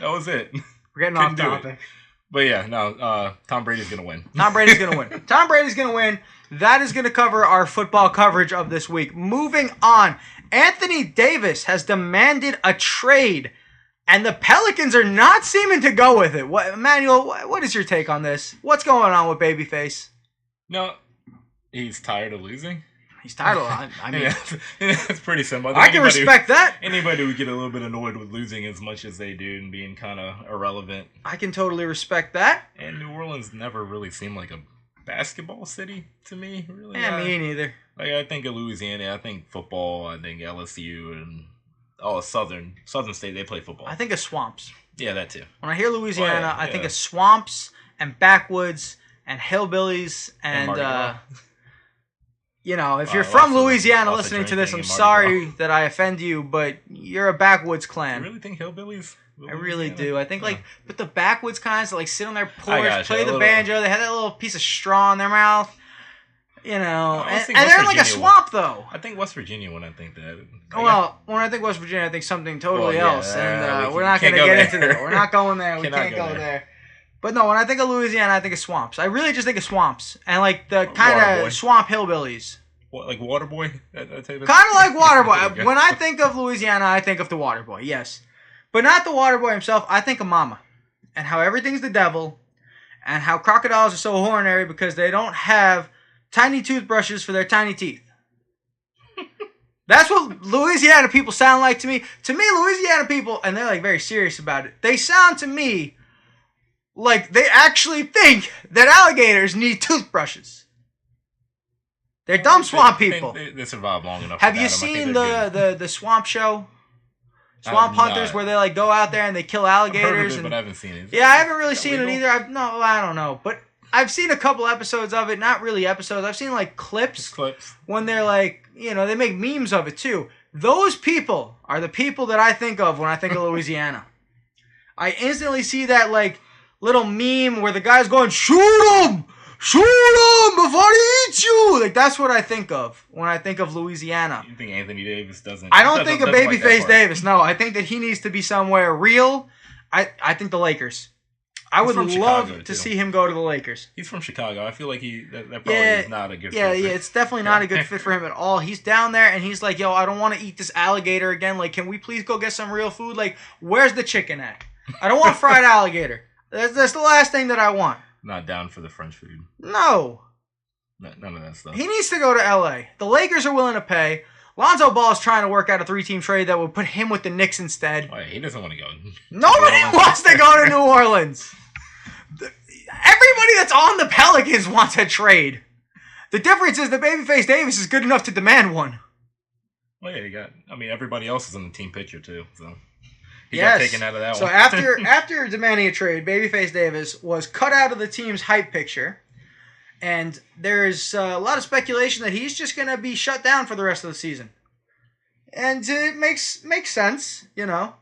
That was it. We're getting off topic. But yeah, no, Tom Brady's gonna win. Tom Brady's gonna win. Tom Brady's gonna win. That is gonna cover our football coverage of this week. Moving on, Anthony Davis has demanded a trade. And the Pelicans are not seeming to go with it. Emmanuel, what is your take on this? What's going on with Babyface? No, he's tired of losing. He's tired of. I mean, it's pretty simple. I can respect that. Anybody would get a little bit annoyed with losing as much as they do and being kind of irrelevant. I can totally respect that. And New Orleans never really seemed like a basketball city to me. Really, me neither. Like I think of Louisiana, I think football, I think LSU and Southern State. They play football. I think of swamps. Yeah, that too. When I hear Louisiana, I think of swamps and backwoods and hillbillies and you know, if you're from Louisiana listening to this, I'm sorry that I offend you, but you're a backwoods clan. You really think hillbillies? I really do. I think but the backwoods kinds that sit on their porch, play the banjo. They have that little piece of straw in their mouth. You know, and they're in like a swamp though. I think West Virginia when I think that. Well, when I think West Virginia, I think something totally else, and we're not going to get into that. We're not going there. We can't go there. But no, when I think of Louisiana, I think of swamps. I really just think of swamps and like the kind of swamp hillbillies. What, like Waterboy? Kind of like Waterboy. When I think of Louisiana, I think of the Waterboy. Yes, but not the Waterboy himself. I think of Mama, and how everything's the devil, and how crocodiles are so ordinary because they don't have tiny toothbrushes for their tiny teeth. That's what Louisiana people sound like to me. To me, Louisiana people, and they're like very serious about it, they sound to me like they actually think that alligators need toothbrushes. They're dumb swamp people. They survive long enough. Have you seen the swamp show? Swamp Hunters, where they like go out there and they kill alligators. I've heard of it, but I haven't seen it. Yeah, I haven't really seen it either. I don't know, but I've seen a couple episodes of it. Not really episodes. I've seen like clips when they're like, you know, they make memes of it too. Those people are the people that I think of when I think of Louisiana. I instantly see that like little meme where the guy's going, shoot him before he eats you. Like that's what I think of when I think of Louisiana. You think Anthony Davis doesn't? I don't think of Babyface Davis. No, I think that he needs to be somewhere real. I think the Lakers. I would love to see him go to the Lakers. He's from Chicago. I feel like that probably is not a good fit. Yeah, it's definitely not a good fit for him at all. He's down there and he's like, yo, I don't want to eat this alligator again. Like, can we please go get some real food? Like, where's the chicken at? I don't want fried alligator. That's the last thing that I want. Not down for the French food. No. None of that stuff. He needs to go to LA. The Lakers are willing to pay. Lonzo Ball is trying to work out a 3-team trade that would put him with the Knicks instead. Oh, he doesn't want to go. Nobody wants to go to New Orleans. Everybody that's on the Pelicans wants a trade. The difference is that Babyface Davis is good enough to demand one. Well, yeah, everybody else is in the team picture too, so he got taken out of that one. So after demanding a trade, Babyface Davis was cut out of the team's hype picture, and there's a lot of speculation that he's just going to be shut down for the rest of the season. And it makes sense, you know.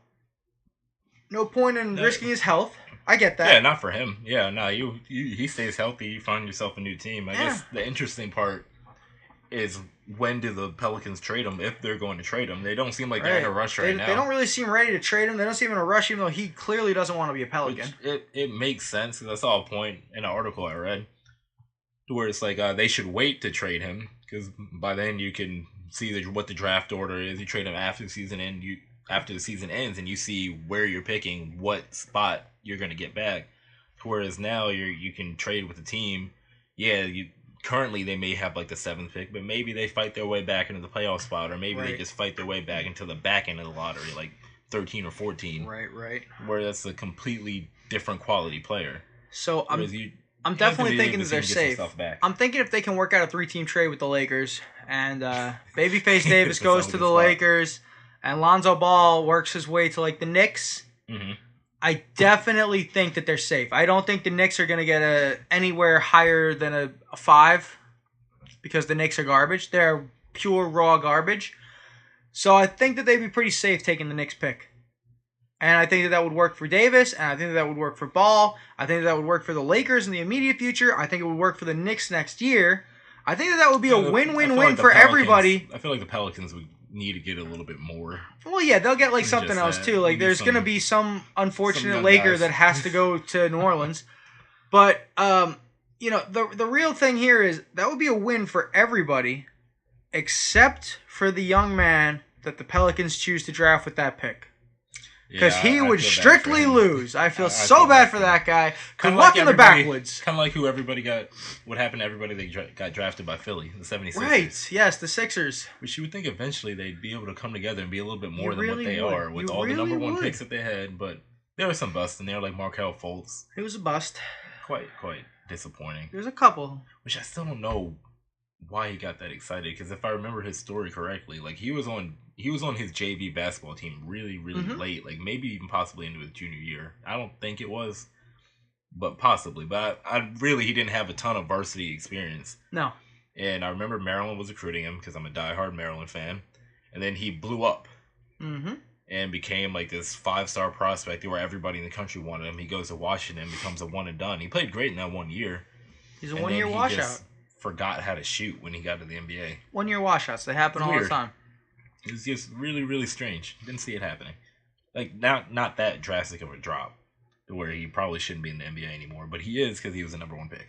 No point in risking his health. I get that. Yeah, not for him. Yeah, no, he stays healthy, you find yourself a new team. I guess the interesting part is when do the Pelicans trade him, if they're going to trade him. They don't seem like they're in a rush right now. They don't really seem ready to trade him. They don't seem in a rush, even though he clearly doesn't want to be a Pelican. It makes sense, because I saw a point in an article I read where it's like they should wait to trade him, because by then you can see what the draft order is. You trade him after the season ends, and you see where you're picking, what spot you're going to get back. Whereas now you can trade with the team. Yeah, currently they may have like the 7th pick, but maybe they fight their way back into the playoff spot, or maybe they just fight their way back into the back end of the lottery, like 13 or 14. Right. Where that's a completely different quality player. So I'm definitely thinking that they're safe. I'm thinking if they can work out a 3-team trade with the Lakers, and Babyface Davis goes to the Lakers, and Lonzo Ball works his way to like the Knicks. Mm-hmm. I definitely think that they're safe. I don't think the Knicks are going to get anywhere higher than a 5, because the Knicks are garbage. They're pure raw garbage. So I think that they'd be pretty safe taking the Knicks pick. And I think that would work for Davis, and I think that would work for Ball. I think that would work for the Lakers in the immediate future. I think it would work for the Knicks next year. I think that would be a win-win-win for everybody. I feel like the Pelicans would need to get a little bit more. Well, yeah, they'll get like something else too. Like there's going to be some unfortunate Laker that has to go to New Orleans. But you know, the real thing here is that would be a win for everybody except for the young man that the Pelicans choose to draft with that pick. Because he would strictly lose. I feel so bad for that guy. Good luck in the backwoods. Kind of like who everybody got. What happened to everybody that got drafted by Philly, the 76ers. Right. Yes, the Sixers. Which you would think eventually they'd be able to come together and be a little bit more than what they are with all the number one picks that they had. But there was some busts in there, like Markelle Fultz. He was a bust. Quite disappointing. There's a couple. Which I still don't know why he got that excited, because if I remember his story correctly, like he was on his JV basketball team really late, like maybe even possibly into his junior year. I don't think it was, but possibly. But he didn't have a ton of varsity experience. No. And I remember Maryland was recruiting him because I'm a diehard Maryland fan, and then he blew up and became like this 5-star prospect where everybody in the country wanted him. He goes to Washington, becomes a one and done. He played great in that 1 year. He's a 1 year washout. Forgot how to shoot when he got to the NBA. 1 year washouts. They happen all the time. It was just really strange. Didn't see it happening. Like, not that drastic of a drop to where he probably shouldn't be in the NBA anymore, but he is because he was the number one pick.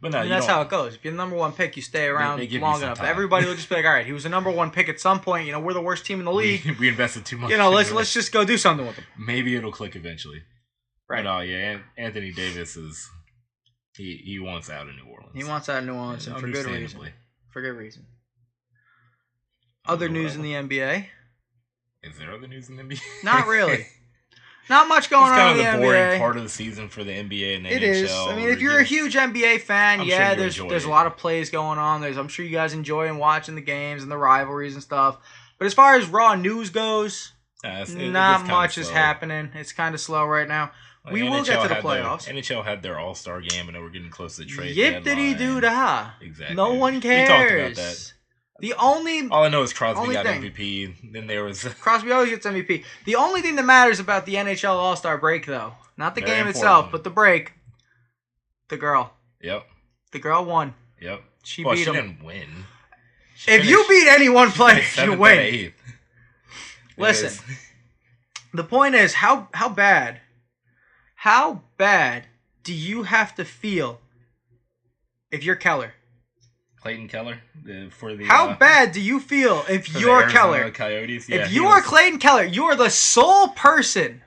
But no, that's how it goes. If you're the number one pick, you stay around long enough. Everybody will just be like, all right, he was the number one pick at some point. We're the worst team in the league. We invested too much. Let's just go do something with him. Maybe it'll click eventually. Right. But Anthony Davis is... He wants out of New Orleans. He wants out of New Orleans, and for good reason. For good reason. Other news in the NBA? Is there other news in the NBA? Not really. Not much going on in the NBA. It's kind of the boring part of the season for the NBA and the NHL. It is. I mean, if you're a huge NBA fan, there's a lot of plays going on. I'm sure you guys enjoy watching the games and the rivalries and stuff. But as far as raw news goes, not much is happening. It's kind of slow right now. We will get to the playoffs. NHL had their All-Star game, and they were getting close to the trade Yip-diddy-doo-dah. Exactly. No one cares. We talked about that. All I know is Crosby got MVP. Then there was... Crosby always gets MVP. The only thing that matters about the NHL All-Star break, though, not the game itself, but the break, the girl. Yep. The girl won. Yep. She beat him. She didn't win. If you beat any one player, you win. Listen, the point is, how bad do you have to feel if you're Keller? Clayton Keller? How bad do you feel if you're Keller? Coyotes? Yeah, if you are Clayton Keller, you are the sole person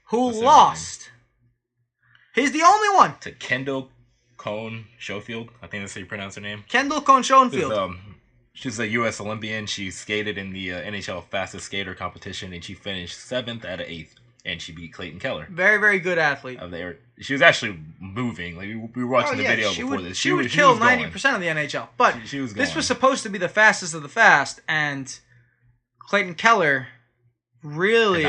who lost. He's the only one. To Kendall Cone Schofield. I think that's how you pronounce her name. Kendall Cone Schofield. She's a U.S. Olympian. She skated in the NHL Fastest Skater competition, and she finished 7th out of 8th. And she beat Clayton Keller. Very, very good athlete. She was actually moving. Like we were watching the video before this. She would kill 90% of the NHL. But this was supposed to be the fastest of the fast, and Clayton Keller really,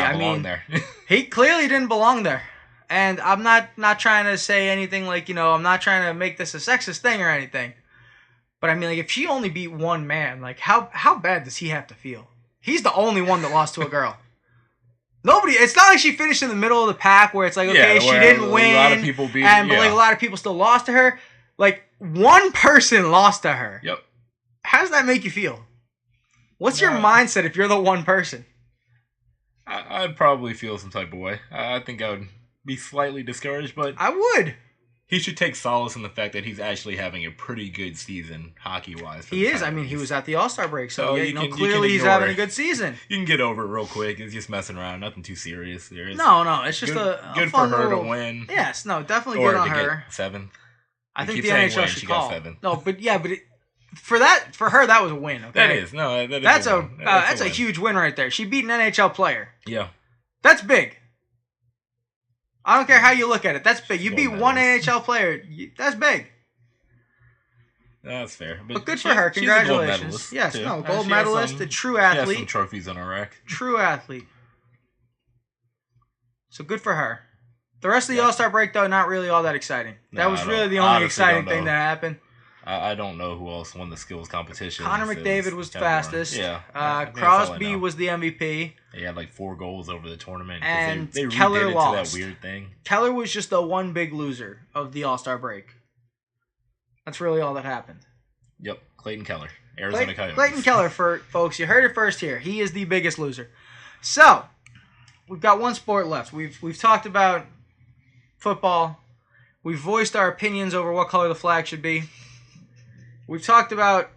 he clearly didn't belong there. And I'm not trying to say anything like, I'm not trying to make this a sexist thing or anything. But I mean, like, if she only beat one man, like, how bad does he have to feel? He's the only one that lost to a girl. Nobody. It's not like she finished in the middle of the pack where it's like, okay, she didn't win, a lot of people beat, but like a lot of people still lost to her. Like, one person lost to her. Yep. How does that make you feel? What's your mindset if you're the one person? I'd probably feel some type of way. I think I would be slightly discouraged, but I would. He should take solace in the fact that he's actually having a pretty good season hockey-wise. He is. I mean, he was at the All-Star break, so clearly he's having a good season. You can get over it real quick. It's just messing around. Nothing too serious. No. It's just good fun for her little... to win. Yes, no, definitely good on her. 7th. I think the NHL should call. Got 7th. No, but for her, that was a win. Okay? That is. No, that's a huge win right there. She beat an NHL player. Yeah. That's big. I don't care how you look at it. That's big. You beat one NHL player. That's big. That's fair. But good for her. Congratulations. Yes, gold medalist, a true athlete. She has some trophies on her rack. True athlete. So good for her. The rest of the All-Star break, though, not really all that exciting. That was really the only exciting thing that happened. I don't know who else won the skills competition. Connor McDavid was fastest. Yeah. Crosby was the MVP. He had like 4 goals over the tournament. And they Keller lost. To that weird thing. Keller was just the one big loser of the All-Star break. That's really all that happened. Yep. Clayton Keller. Arizona Coyotes. Clayton Keller, folks. You heard it first here. He is the biggest loser. So, we've got one sport left. We've talked about football. We've voiced our opinions over what color the flag should be. We've talked about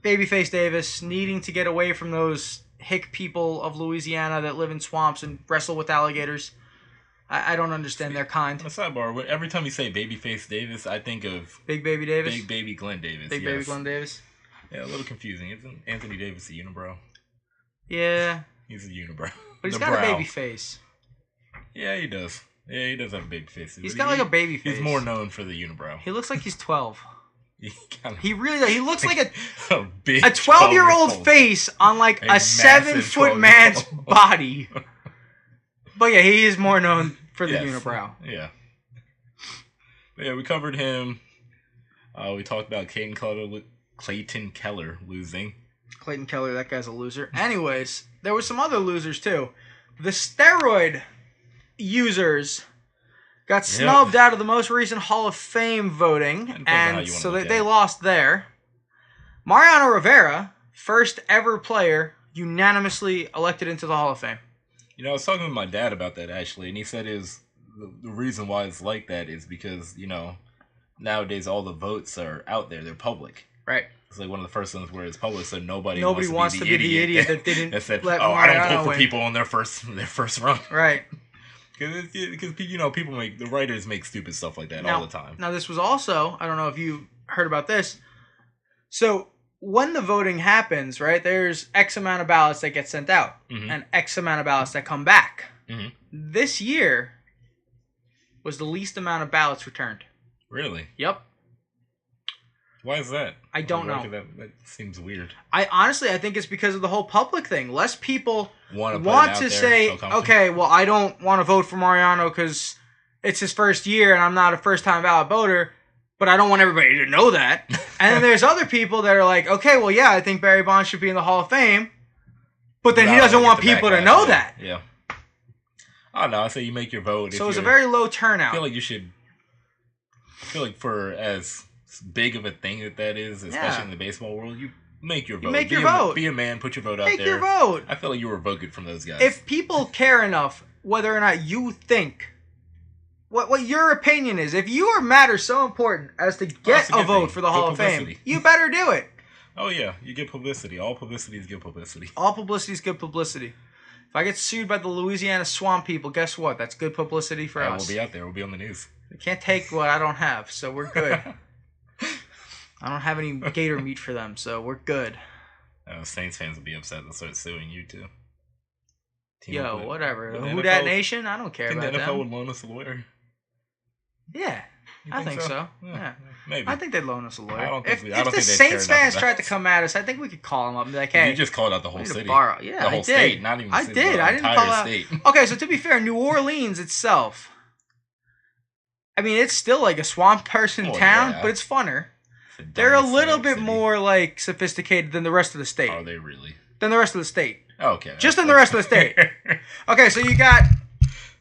Babyface Davis needing to get away from those hick people of Louisiana that live in swamps and wrestle with alligators. I don't understand their kind. On a sidebar, every time you say Babyface Davis, I think of Big Baby Davis? Big Baby Glenn Davis. Big Baby Glenn Davis? Yeah, a little confusing. Isn't Anthony Davis a unibrow? Yeah. He's a unibrow. But he's got a baby face. Yeah, he does. Yeah, he does have a big face. He's got like a baby face. He's more known for the unibrow. He looks like he's 12. He really does. He looks like a 12-year-old face on like a 7-foot man's body. But yeah, he is more known for the unibrow. Yeah. But yeah, we covered him. We talked about Clayton Keller losing. Clayton Keller, that guy's a loser. Anyways, there were some other losers too. The steroid users got snubbed out of the most recent Hall of Fame voting, and so they lost there. Mariano Rivera, first ever player unanimously elected into the Hall of Fame. You know, I was talking with my dad about that, actually, and he said the reason why it's like that is because, you know, nowadays all the votes are out there. They're public. Right. It's like one of the first ones where it's public, so nobody wants to be the idiot that didn't that said, let I don't vote for win. people on their first run. Right. Because you know, the writers make stupid stuff like that all the time. Now, this was also, I don't know if you heard about this. So, when the voting happens, right, there's X amount of ballots that get sent out and X amount of ballots that come back. Mm-hmm. This year was the least amount of ballots returned. Really? Yep. Why is that? I don't know. That seems weird. I think it's because of the whole public thing. Less people want to say, okay, well, I don't want to vote for Mariano because it's his first year and I'm not a first-time ballot voter, but I don't want everybody to know that. And then there's other people that are like, okay, well, yeah, I think Barry Bonds should be in the Hall of Fame, but then he doesn't want people to know that. Yeah. I don't know. I say you make your vote. So it's a very low turnout. I feel like for as big of a thing that is, especially in the baseball world, you make your vote. Be a man, put your vote out there. Make your vote. I feel like you were voted from those guys. If people care enough whether or not you think what your opinion is, if your matter so important as to get a vote for the Hall of Fame, you better do it. Oh yeah, you get publicity. All publicity is good publicity. All publicity is good publicity. If I get sued by the Louisiana swamp people, guess what? That's good publicity for us. We'll be out there. We'll be on the news. They can't take what I don't have, so we're good. I don't have any gator meat for them, so we're good. Saints fans will be upset. They'll start suing you too. Yo, whatever. Who Dat Nation? I don't care about them. The NFL would loan us a lawyer. Yeah, I think so. Yeah, maybe. I think they'd loan us a lawyer. I don't think if the Saints fans tried to come at us, I think we could call them up and be like, "Hey, you just called out the whole city, the whole state, not even. I did. I didn't call out. Okay, so to be fair, New Orleans itself, I mean, it's still like a swamp person town, but it's funner. They're a little bit more like sophisticated than the rest of the state. Are they really? Than the rest of the state. Okay. Just than the rest of the state. Okay, so you got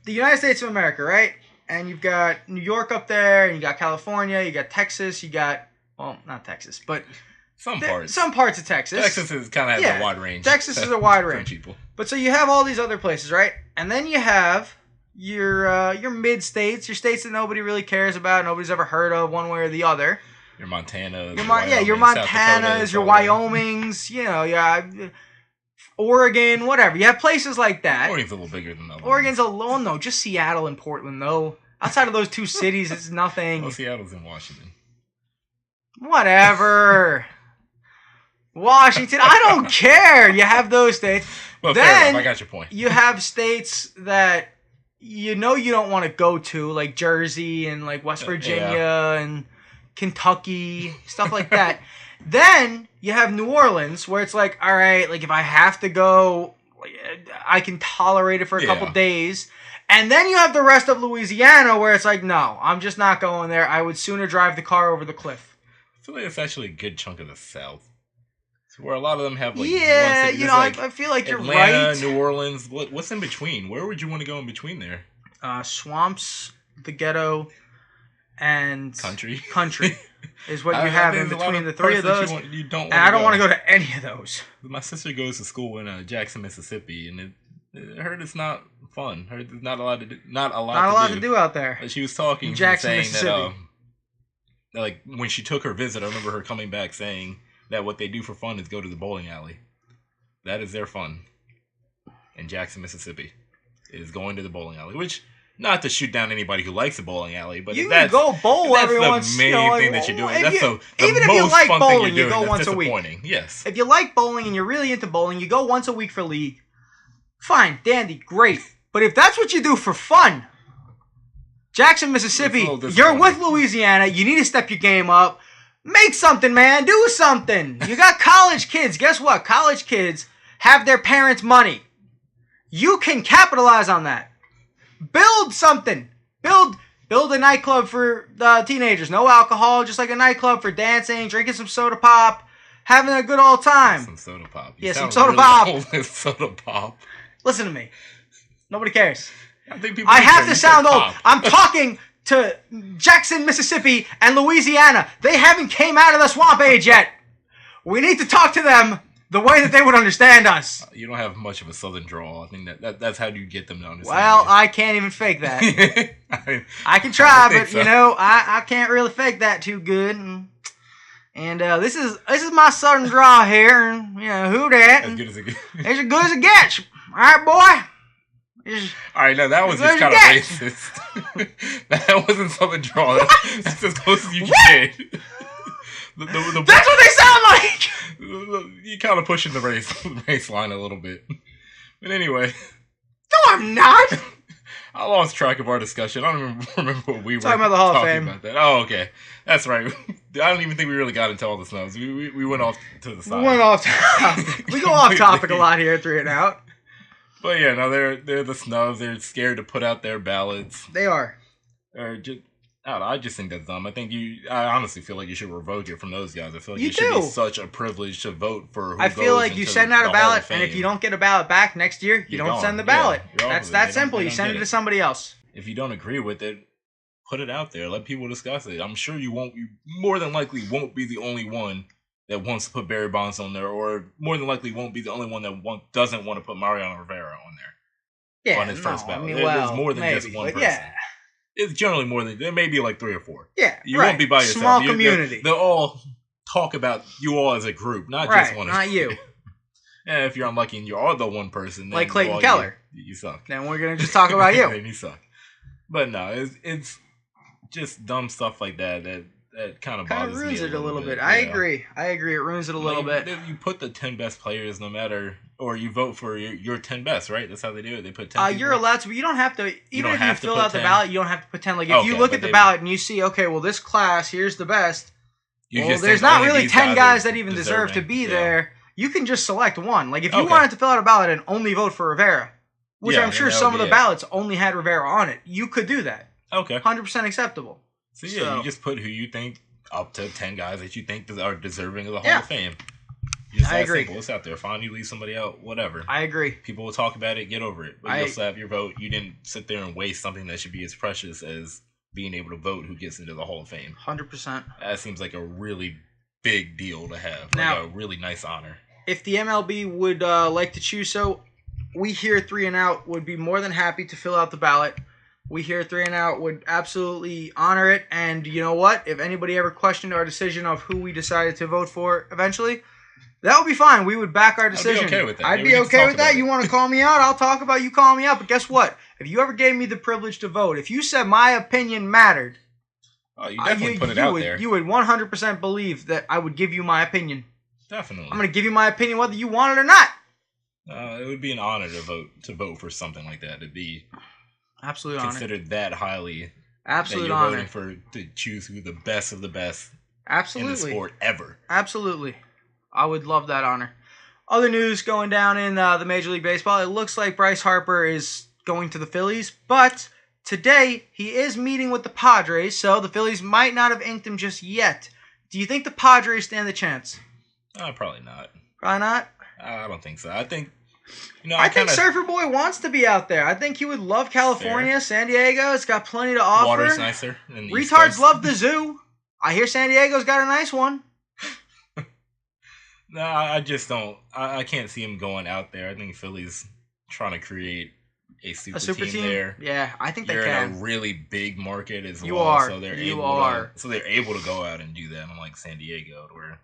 the United States of America, right? And you've got New York up there, and you got California, you got Texas, you got, well, not Texas, but some parts of Texas. Texas is kind of has a wide range. Texas is a wide range. People. But so you have all these other places, right? And then you have your mid states, your states that nobody really cares about, nobody's ever heard of one way or the other. Your Montana. Your Montana's, your Wyoming's, Oregon, whatever. You have places like that. Oregon's a little bigger than that. Oregon's alone, though. Just Seattle and Portland, though. Outside of those two cities, it's nothing. Well, Seattle's in Washington. Whatever. Washington, I don't care. You have those states. Well, then, I got your point. You have states that you don't want to go to, like Jersey and like West Virginia and Kentucky, stuff like that. Then you have New Orleans, where it's like, all right, like if I have to go, I can tolerate it for a couple days. And then you have the rest of Louisiana, where it's like, no, I'm just not going there. I would sooner drive the car over the cliff. I feel like it's actually a good chunk of the South. So where a lot of them have like I feel like Atlanta, you're right. New Orleans. What's in between? Where would you want to go in between there? Swamps, the ghetto, and country is what you have in between the three of those. And I don't want to go to any of those. My sister goes to school in Jackson, Mississippi, and I heard it's not fun. Heard there's not a lot to do out there. She was talking in Jackson, saying Mississippi. that like when she took her visit, I remember her coming back saying that what they do for fun is go to the bowling alley. That is their fun. in Jackson, Mississippi, is going to the bowling alley. Which, not to shoot down anybody who likes the bowling alley, but you can go bowl every once. That's the main thing that you're doing. That's the even most if you like fun bowling, thing you're you doing. go once a week. Yes. If you like bowling and you're really into bowling, you go once a week for league. Fine, dandy, great. But if that's what you do for fun, Jackson, Mississippi, you're with Louisiana. You need to step your game up. Make something, man. Do something. You got college kids. Guess what? College kids have their parents' money. You can capitalize on that. Build something. Build a nightclub for the teenagers. No alcohol, just like a nightclub for dancing, drinking some soda pop, having a good old time. Some soda pop. Some soda pop. Soda pop. Listen to me. Nobody cares. I have to sound old. I'm talking to Jackson, Mississippi, and Louisiana. They haven't came out of the swamp age yet. We need to talk to them the way that they would understand us. You don't have much of a southern drawl. I think that's how you get them to understand. Well, I can't even fake that. I can try, but so. I can't really fake that too good. And this is my southern drawl here, and who that? As good as it gets. It's as good as it gets. All right, boy. All right, now that was just kind of racist. That wasn't southern drawl. That's as close as you can get. That's what they sound like! You're kind of pushing the race line a little bit. But anyway. No, I'm not! I lost track of our discussion. I don't remember what we were talking about the Hall of Fame. About that. Oh, okay. That's right. I don't even think we really got into all the snubs. We went off to the side. We went off topic. We go off topic a lot here at 3 and Out. But yeah, no, they're the snubs. They're scared to put out their ballots. They are. Or just, I don't know, I just think that's dumb. I honestly feel like you should revoke it from those guys. I feel like it should be such a privilege to vote for who I feel like you send out a ballot, and if you don't get a ballot back next year, you don't send the ballot. That's that simple. You send it to somebody else. If you don't agree with it, put it out there. Let people discuss it. I'm sure you more than likely won't be the only one that wants to put Barry Bonds on there, or more than likely won't be the only one that doesn't want to put Mariano Rivera on there. On his first ballot. There's more than just one person. Yeah. It's generally more than, there may be like 3 or 4. Yeah, you won't be by yourself. Small community. They'll all talk about you all as a group, not just one. Not you. And if you're unlucky and you are the one person, then like Clayton Keller, you suck. Then we're gonna just talk about you. Then you suck. But no, it's just dumb stuff like that kind of bothers me. Ruins it a little bit. I agree. It ruins it a little bit. You put the 10 best players, no matter, or you vote for your 10 best, right? That's how they do it. They put 10. You're allowed to, but you don't have to. Even if you fill out the ballot, you don't have to put 10. Like if you look at the ballot and you see, okay, well this class here's the best. Well, there's not really 10 guys that even deserve to be there. You can just select one. Like if you wanted to fill out a ballot and only vote for Rivera, which I'm sure some of the ballots only had Rivera on it, you could do that. Okay. 100% acceptable. So you just put who you think, up to 10 guys that you think are deserving of the Hall of Fame. I agree. Simple. It's out there. Fine, you leave somebody out, whatever. I agree. People will talk about it, get over it. But you'll still have your vote. You didn't sit there and waste something that should be as precious as being able to vote who gets into the Hall of Fame. 100%. That seems like a really big deal to have. Now, like a really nice honor. If the MLB would like to choose so, we here at 3 and Out would be more than happy to fill out the ballot. We here at 3 and Out would absolutely honor it. And you know what? If anybody ever questioned our decision of who we decided to vote for eventually, that would be fine. We would back our decision. I'd be okay with that. I'd be okay with that. You want to call me out? I'll talk about you calling me out. But guess what? If you ever gave me the privilege to vote, if you said my opinion mattered, you definitely put it out there. You would 100% believe that I would give you my opinion. Definitely. I'm going to give you my opinion whether you want it or not. It would be an honor to vote for something like that. It'd be absolute considered honor. That highly. Absolute that you're honor. Voting to choose who the best of the best. Absolutely. In the sport ever. Absolutely. I would love that honor. Other news going down in the Major League Baseball. It looks like Bryce Harper is going to the Phillies, but today he is meeting with the Padres, so the Phillies might not have inked him just yet. Do you think the Padres stand the chance? Probably not. Probably not? I don't think so. I think, I think Surfer Boy wants to be out there. I think he would love California, San Diego. It's got plenty to offer. Water's nicer. Retards love the zoo. I hear San Diego's got a nice one. No, I just don't. I can't see him going out there. I think Philly's trying to create a super team there. Yeah, I think they You're can. in a really big market as you well. Are. So they're you able are. So they're able to go out and do that, unlike San Diego, where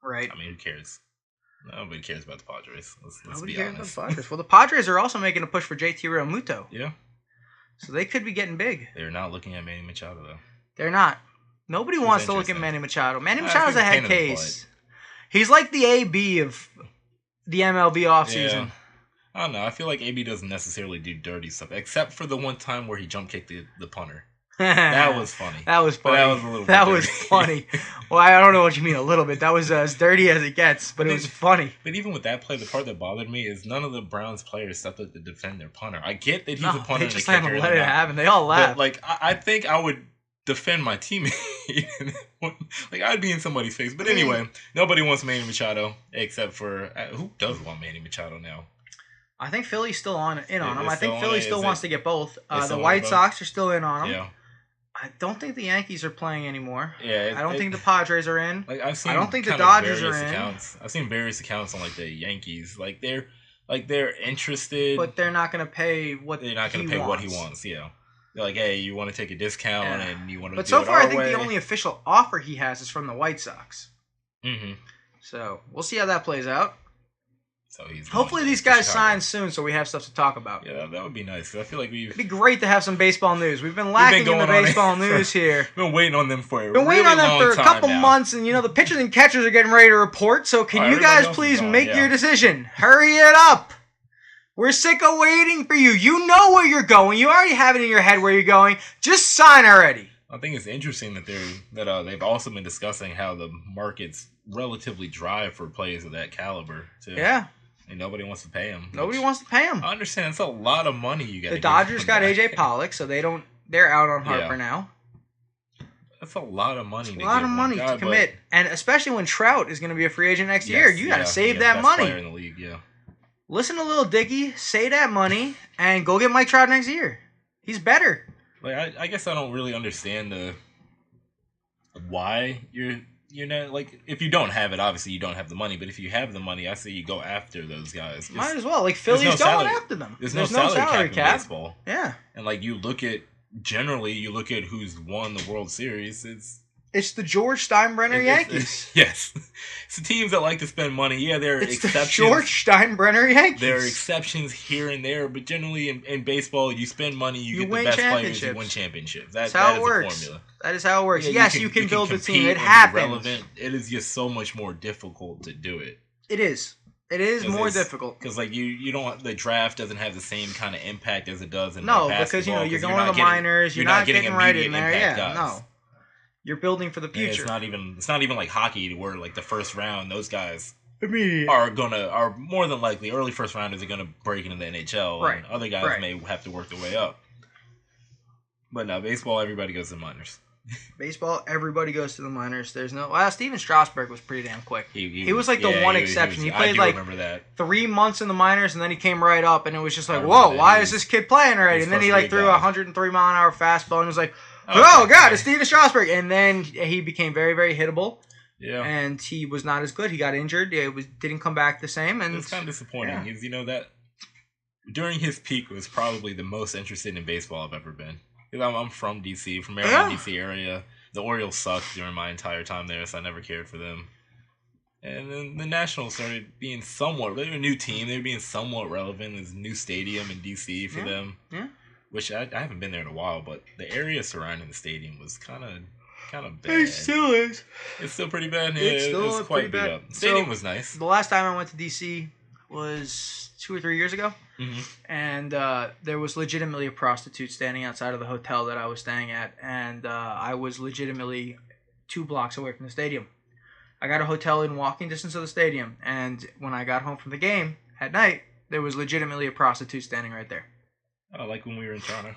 right. I mean, who cares? Nobody cares about the Padres. Let's Nobody be cares honest. about the Padres. Well, the Padres are also making a push for JT Realmuto. Yeah. So they could be getting big. They're not looking at Manny Machado, though. They're not. Nobody wants to look at Manny Machado. Manny Machado's a head case. He's like the AB of the MLB offseason. Yeah. I don't know. I feel like AB doesn't necessarily do dirty stuff, except for the one time where he jump kicked the punter. That was funny. That was funny. That was a little That bit was dirty. funny. Well, I don't know what you mean a little bit. That was as dirty as it gets, but it was funny. But even with that play, the part that bothered me is none of the Browns players stepped up to defend their punter. I get that he's a punter and a kicker. They just let it happen. They all laughed. But, like, I think I would defend my teammate. Like, I'd be in somebody's face. But anyway, nobody wants Manny Machado except for... who does want Manny Machado now? I think Philly's still in on him. I think Philly still wants to get both. The White Sox are still in on him. Yeah. I don't think the Yankees are playing anymore. Yeah, I don't think the Padres are in. Like I don't think the Dodgers are in. I've seen various accounts on like the Yankees. Like they're interested, but they're not going to pay what they're not going to pay what he wants. Yeah, they're like, hey, you want to take a discount and you want to. But so far, I think the only official offer he has is from the White Sox. Mm-hmm. So we'll see how that plays out. So hopefully these guys sign soon, so we have stuff to talk about. Yeah, that would be nice. Cause I feel like it'd be great to have some baseball news. We've been lacking in the baseball news here. Been waiting on them for a couple months, and the pitchers and catchers are getting ready to report. So can you guys please make your decision? Hurry it up. We're sick of waiting for you. You know where you're going. You already have it in your head where you're going. Just sign already. I think it's interesting that they've also been discussing how the market's relatively dry for players of that caliber too. Yeah. And nobody wants to pay him. Nobody wants to pay him. I understand. It's a lot of money you got. The Dodgers got AJ Pollock, so they're out on Harper now. That's a lot of money. It's a lot of money to commit, and especially when Trout is going to be a free agent next year, you got to save that money. Player in the league, yeah. Listen to Lil Dicky, save that money, and go get Mike Trout next year. He's better. Like I guess I don't really understand why you're not, like, if you don't have it, obviously you don't have the money. But if you have the money, I say you go after those guys. Might as well. Like, Philly's going after them. There's no salary cap in baseball. Yeah. And, like, you look at who's won the World Series. It's the George Steinbrenner Yankees. Yes. It's the teams that like to spend money. Yeah, there are exceptions. The George Steinbrenner Yankees. There are exceptions here and there, but generally in baseball, you spend money, you get the best players, you win championships. That's how it works. The formula. That is how it works. Yeah, you can build a team. It happens. It is just so much more difficult to do it. It is. It is more difficult. Because, like, you don't, the draft doesn't have the same kind of impact as it does in basketball. No, because, you're going to the minors. You're not getting right in there. Yeah, guys. No. You're building for the future. And it's not even like hockey where, like, the first round, those guys are more than likely early first rounders are gonna break into the NHL. Right. And other guys may have to work their way up. But no, baseball, everybody goes to the minors. Baseball, everybody goes to the minors. There's no. Well, Steven Strasburg was pretty damn quick. He was like the one exception. He played like 3 months in the minors, and then he came right up, and it was just like, whoa, why is this kid playing already? And then he like threw a 103 mile an hour fastball, and was like, oh God, it's Steven Strasburg. And then he became very, very hittable. Yeah. And he was not as good. He got injured. Didn't come back the same. And it's kind of disappointing. Yeah. That during his peak was probably the most interested in baseball I've ever been. I'm from D.C., from Maryland, D.C. area. The Orioles sucked during my entire time there, so I never cared for them. And then the Nationals started being somewhat. They were a new team. They were being somewhat relevant. There's a new stadium in D.C. for them. Yeah. Which I haven't been there in a while, but the area surrounding the stadium was kind of bad. It still is. It's still pretty bad. It's quite beat up. The stadium was nice. The last time I went to D.C. was 2 or 3 years ago. Mm-hmm. And there was legitimately a prostitute standing outside of the hotel that I was staying at. And I was legitimately 2 blocks away from the stadium. I got a hotel in walking distance of the stadium. And when I got home from the game at night, there was legitimately a prostitute standing right there. Oh, like when we were in Toronto.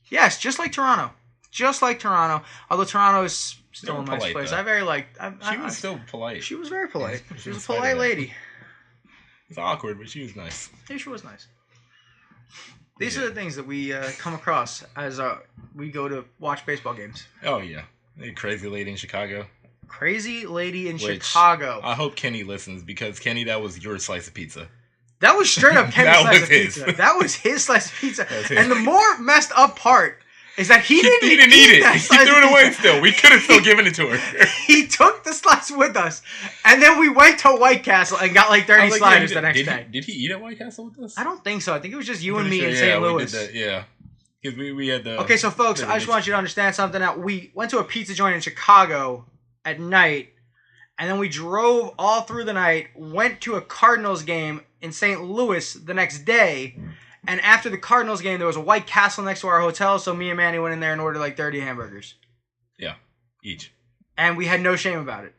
Yes, just like Toronto. Just like Toronto. Although Toronto is still a nice place. Though. I very liked. She was still polite. She was very polite. She was a polite lady. It's awkward, but she was nice. Yeah, she was nice. These are the things that we come across as we go to watch baseball games. Oh, yeah. The crazy lady in Chicago. Crazy lady in Chicago. I hope Kenny listens because, Kenny, that was your slice of pizza. That was straight up Kenny's slice of pizza. That was his slice of pizza. And the more messed up part is that he didn't eat it. He threw it away still. We could have still given it to her. He took the slice with us, and then we went to White Castle and got like 30 sliders the next day. Did he eat at White Castle with us? I don't think so. I think it was just you and me in St. Louis. We did that, yeah. Because we had the... Okay, so folks, I just want you to understand something. Now, we went to a pizza joint in Chicago at night, and then we drove all through the night, went to a Cardinals game in St. Louis the next day, and after the Cardinals game, there was a White Castle next to our hotel, so me and Manny went in there and ordered like 30 hamburgers. Yeah, each. And we had no shame about it.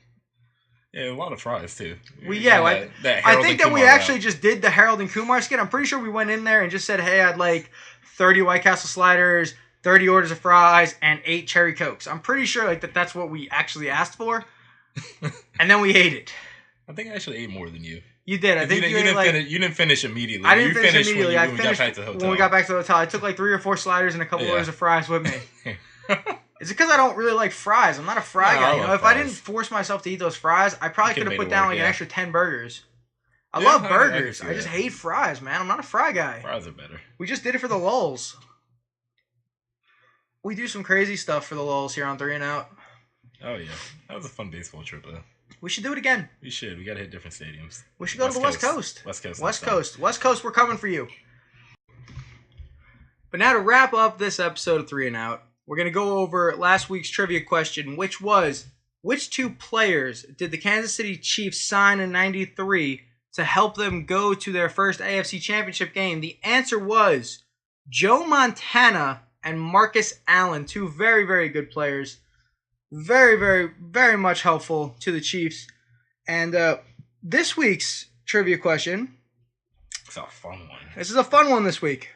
Yeah, a lot of fries, too. I think that we actually just did the Harold and Kumar skit. I'm pretty sure we went in there and just said, hey, I'd like 30 White Castle sliders, 30 orders of fries, and 8 cherry Cokes. I'm pretty sure like that's what we actually asked for. And then we ate it. I think I actually ate more than you. You did. I think you didn't finish immediately. I didn't finish immediately. When we got back to the hotel. When we got back to the hotel, I took like 3 or 4 sliders and a couple orders of fries with me. Is it because I don't really like fries? I'm not a fry guy. You know, if I didn't force myself to eat those fries, I probably could have put down like an extra 10 burgers. I love burgers. I just hate fries, man. I'm not a fry guy. Fries are better. We just did it for the lulz. We do some crazy stuff for the lulz here on 3 and Out. Oh, yeah. That was a fun baseball trip, though. We should do it again. We should. We got to hit different stadiums. We should go to the West Coast. West Coast. West Coast, we're coming for you. But now to wrap up this episode of 3 and Out, we're going to go over last week's trivia question, which was, which 2 players did the Kansas City Chiefs sign in '93 to help them go to their first AFC Championship game? The answer was Joe Montana and Marcus Allen, 2 very, very good players. Very, very, very much helpful to the Chiefs. And this week's trivia question. It's a fun one. This is a fun one this week.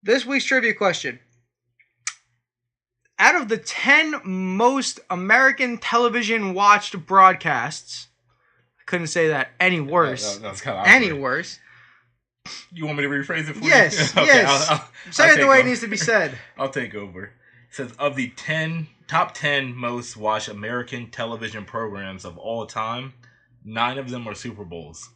This week's trivia question. Out of the 10 most American television watched broadcasts, I couldn't say that any worse. That's kind of any worse. You want me to rephrase it for you? Yes, okay, yes. Say it the way it needs to be said. I'll take over. It says, of the top 10 most watched American television programs of all time, 9 of them are Super Bowls.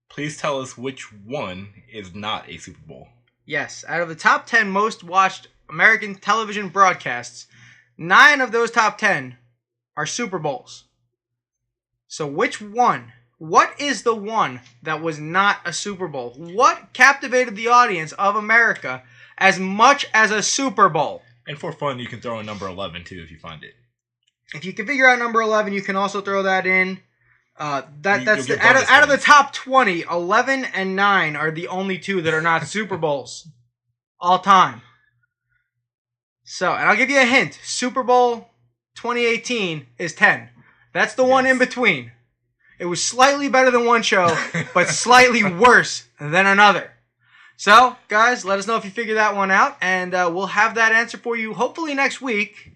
Please tell us which one is not a Super Bowl. Yes, out of the top 10 most watched American television broadcasts, 9 of those top 10 are Super Bowls. So which one? What is the one that was not a Super Bowl? What captivated the audience of America as much as a Super Bowl? And for fun, you can throw in number 11 too if you find it. If you can figure out number 11, you can also throw that in. Out of the top 20, 11 and 9 are the only 2 that are not Super Bowls all time. So, and I'll give you a hint. Super Bowl 2018 is 10. That's the one in between. It was slightly better than one show, but slightly worse than another. So, guys, let us know if you figure that one out, and we'll have that answer for you hopefully next week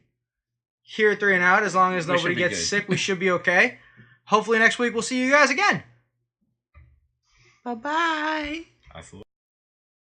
here at 3 and Out. As long as nobody gets sick, we should be okay. Hopefully next week we'll see you guys again. Bye-bye.